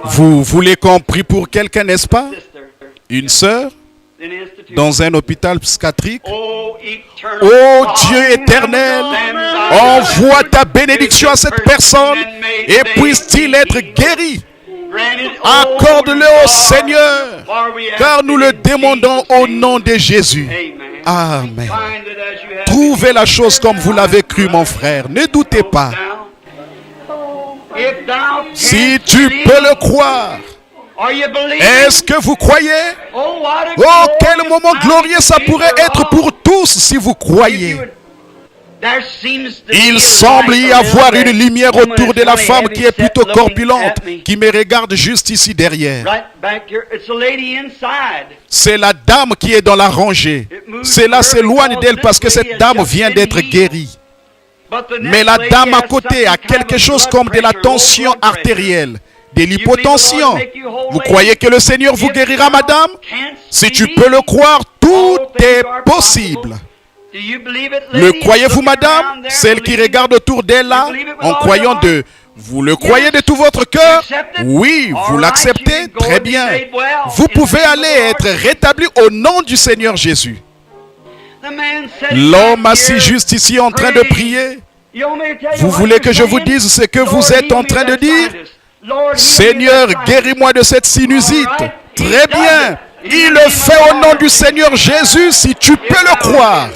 Vous voulez qu'on prie pour quelqu'un, n'est-ce pas? Une sœur dans un hôpital psychiatrique. Ô Dieu éternel, envoie ta bénédiction à cette personne et puisse-t-il être guéri. Accorde-le au Seigneur, car nous le demandons au nom de Jésus. Amen. Trouvez la chose comme vous l'avez cru, mon frère. Ne doutez pas. Si tu peux le croire, est-ce que vous croyez? Oh, quel moment glorieux ça pourrait être pour tous si vous croyez. Il semble y avoir une lumière autour de la femme qui est plutôt corpulente, qui me regarde juste ici derrière. C'est la dame qui est dans la rangée. Cela s'éloigne d'elle parce que cette dame vient d'être guérie. Mais la dame à côté a quelque chose comme de la tension artérielle, de l'hypotension. Vous croyez que le Seigneur vous guérira, madame? Si tu peux le croire, tout est possible. Le croyez-vous, madame? Celle qui regarde autour d'elle là, en croyant de... Vous le croyez de tout votre cœur? Oui, vous l'acceptez? Très bien. Vous pouvez aller être rétabli au nom du Seigneur Jésus. L'homme assis juste ici en train de prier. Vous voulez que je vous dise ce que vous êtes en train de dire? Seigneur, guéris-moi de cette sinusite. Très bien. Il le fait au nom du Seigneur Jésus si tu peux le croire.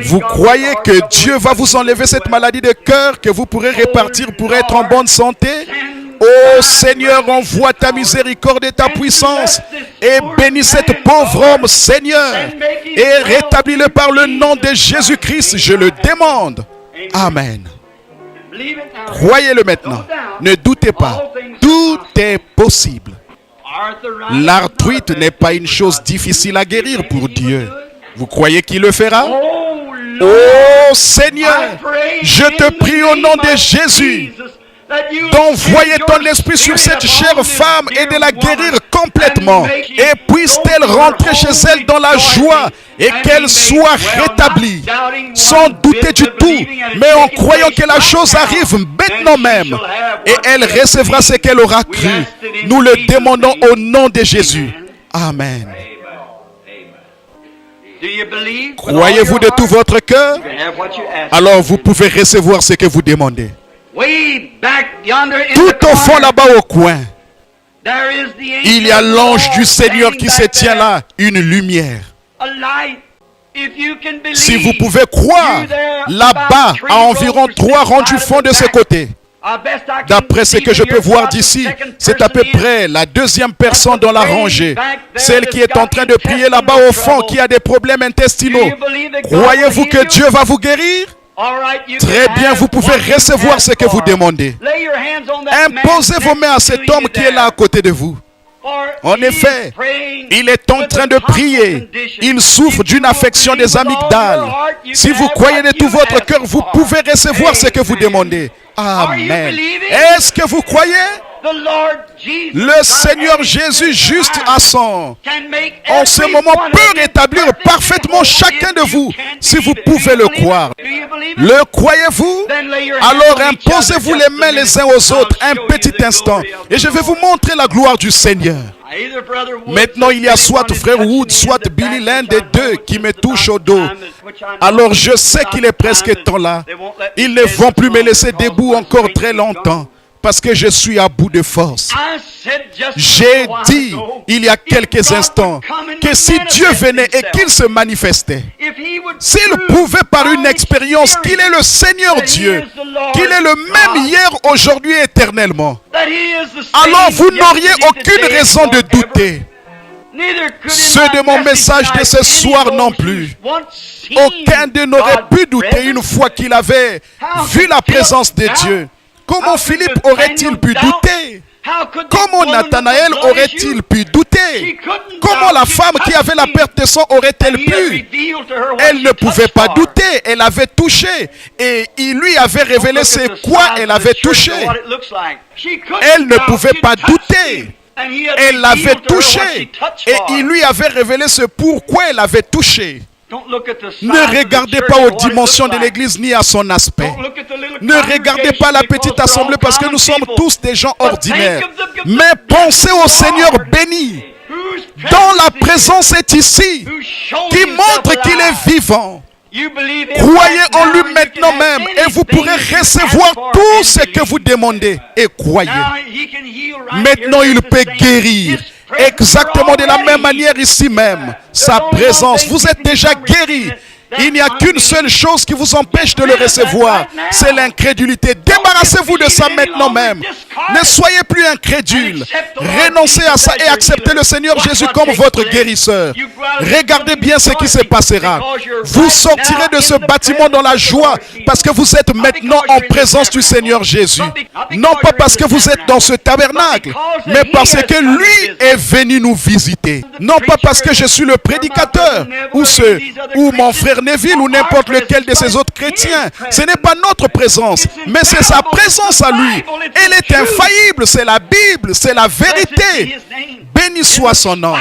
Vous croyez que Dieu va vous enlever cette maladie de cœur, que vous pourrez repartir pour être en bonne santé? Oh Seigneur, envoie ta miséricorde et ta puissance et bénis cette pauvre homme, Seigneur, et rétablis-le par le nom de Jésus-Christ, je le demande. Amen. Croyez-le maintenant. Ne doutez pas. Tout est possible. L'arthrite n'est pas une chose difficile à guérir pour Dieu. Vous croyez qu'il le fera? Oh Seigneur, je te prie au nom de Jésus d'envoyer ton esprit sur cette chère femme et de la guérir complètement. Et puisse-t-elle rentrer chez elle dans la joie et qu'elle soit rétablie, sans douter du tout, mais en croyant que la chose arrive maintenant même. Et elle recevra ce qu'elle aura cru. Nous le demandons au nom de Jésus. Amen. Croyez-vous de tout votre cœur? Alors vous pouvez recevoir ce que vous demandez. Tout au fond là-bas au coin, il y a l'ange du Seigneur qui se tient là, une lumière. Si vous pouvez croire, là-bas, à environ 3 rangs du fond de ce côté, d'après ce que je peux voir d'ici, c'est à peu près la 2e personne dans la rangée. Celle qui est en train de prier là-bas au fond, qui a des problèmes intestinaux. Croyez-vous que Dieu va vous guérir? Très bien, vous pouvez recevoir ce que vous demandez. Imposez vos mains à cet homme qui est là à côté de vous. En effet, il est en train de prier. Il souffre d'une affection des amygdales. Si vous croyez de tout votre cœur, vous pouvez recevoir ce que vous demandez. Amen. Est-ce que vous croyez? Le Seigneur Jésus, juste à son, en ce moment, peut rétablir parfaitement chacun de vous, si vous pouvez le croire. Le croyez-vous? Alors imposez-vous les mains les uns aux autres un petit instant, et je vais vous montrer la gloire du Seigneur. Maintenant, il y a soit frère Wood, soit Billy, l'un des deux qui me touche au dos. Alors je sais qu'il est presque temps là. Ils ne vont plus me laisser debout encore très longtemps, parce que je suis à bout de force. J'ai dit, il y a quelques instants, que si Dieu venait et qu'il se manifestait, s'il pouvait par une expérience qu'il est le Seigneur Dieu, qu'il est le même hier, aujourd'hui et éternellement, alors vous n'auriez aucune raison de douter. Ceux de mon message de ce soir non plus. Aucun d'eux n'aurait pu douter une fois qu'il avait vu la présence de Dieu. Comment Philippe aurait-il pu douter? Comment Nathanaël aurait-il pu douter? Comment la femme qui avait la perte de sang aurait-elle pu? Elle ne pouvait pas douter, elle avait touché. Et il lui avait révélé c'est quoi elle avait touché. Elle ne pouvait pas douter. Elle l'avait touché. Et il lui avait révélé ce pourquoi elle avait touché. Ne regardez pas aux dimensions de l'église ni à son aspect. Ne regardez pas la petite assemblée parce que nous sommes tous des gens ordinaires. Mais pensez au Seigneur béni, dont la présence est ici, qui montre qu'il est vivant. Croyez en lui maintenant même et vous pourrez recevoir tout ce que vous demandez. Et croyez. Maintenant, il peut guérir. Exactement de la même manière ici même. Sa présence, vous êtes déjà guéris. Il n'y a qu'une seule chose qui vous empêche de le recevoir. C'est l'incrédulité. Débarrassez Débarrassez-vous de ça maintenant même. Ne soyez plus incrédules. Renoncez à ça et acceptez le Seigneur Jésus comme votre guérisseur. Regardez bien ce qui se passera. Vous sortirez de ce bâtiment dans la joie parce que vous êtes maintenant en présence du Seigneur Jésus. Non pas parce que vous êtes dans ce tabernacle, mais parce que lui est venu nous visiter. Non pas parce que je suis le prédicateur ou mon frère Neville ou n'importe lequel de ces autres chrétiens. Ce n'est pas notre présence, mais c'est sa présence à lui. Elle est infaillible, c'est la Bible, c'est la vérité. Béni soit son nom.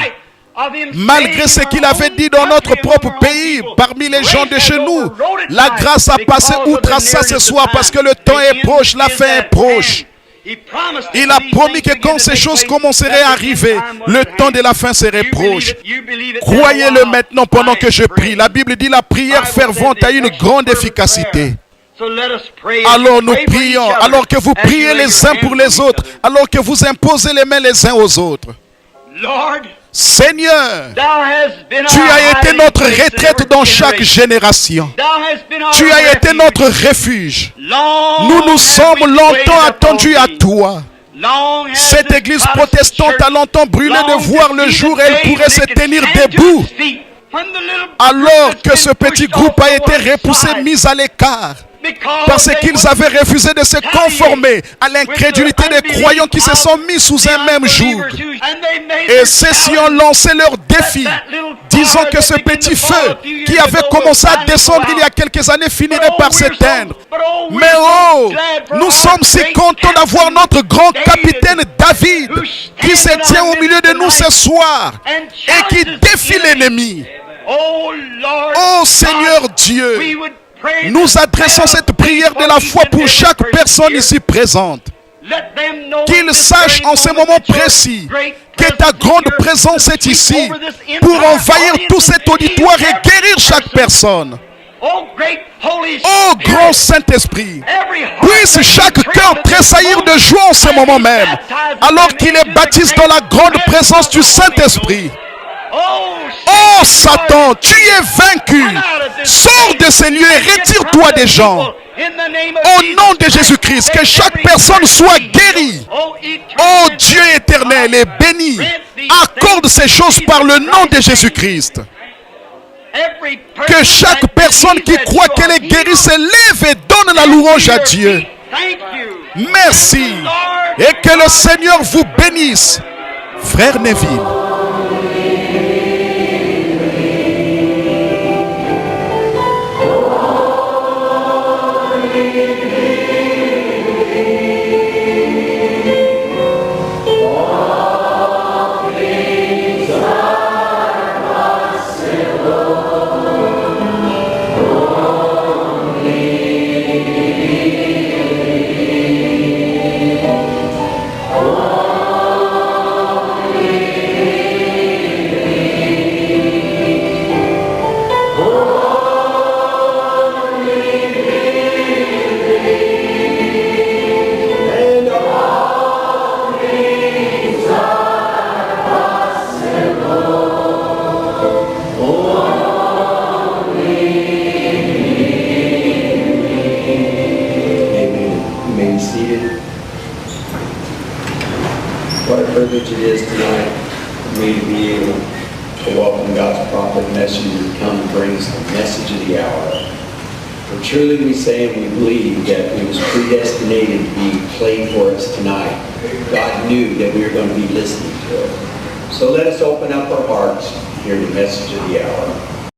Malgré ce qu'il avait dit dans notre propre pays, parmi les gens de chez nous, la grâce a passé outre à ça ce soir parce que le temps est proche, la fin est proche. Il a promis que quand ces choses commenceraient à arriver, le temps de la fin serait proche. Croyez-le maintenant pendant que je prie. La Bible dit la prière fervente a une grande efficacité. Alors nous prions, alors que vous priez les uns pour les autres, alors que vous imposez les mains les uns aux autres. Seigneur, tu as été notre retraite dans chaque génération. Tu as été notre refuge. Nous nous sommes longtemps attendus à toi. Cette église protestante a longtemps brûlé de voir le jour où elle pourrait se tenir debout. Alors que ce petit groupe a été repoussé, mis à l'écart. Parce qu'ils avaient refusé de se conformer à l'incrédulité des croyants qui se sont mis sous un même joug. Et ceux-ci ont lancé leur défi, disant que ce petit feu qui avait commencé à descendre il y a quelques années finirait par s'éteindre. Mais oh, nous sommes si contents d'avoir notre grand capitaine David qui se tient au milieu de nous ce soir et qui défie l'ennemi. Oh Seigneur Dieu, nous adressons cette prière de la foi pour chaque personne ici présente. Qu'ils sachent en ce moment précis que ta grande présence est ici pour envahir tout cet auditoire et guérir chaque personne. Oh grand Saint-Esprit, puisse chaque cœur tressaillir de joie en ce moment même, alors qu'il est baptisé dans la grande présence du Saint-Esprit. Oh Satan, tu es vaincu. Sors de ces lieux et retire-toi des gens. Au nom de Jésus-Christ, que chaque personne soit guérie. Oh Dieu éternel et béni, accorde ces choses par le nom de Jésus-Christ. Que chaque personne qui croit qu'elle est guérie se lève et donne la louange à Dieu. Merci. Et que le Seigneur vous bénisse. Frère Neville. What a privilege it is tonight for me to be able to welcome God's prophet messenger to come and bring us the message of the hour. For truly we say and we believe that it was predestinated to be played for us tonight. God knew that we were going to be listening to it. So let us open up our hearts and hear the message of the hour.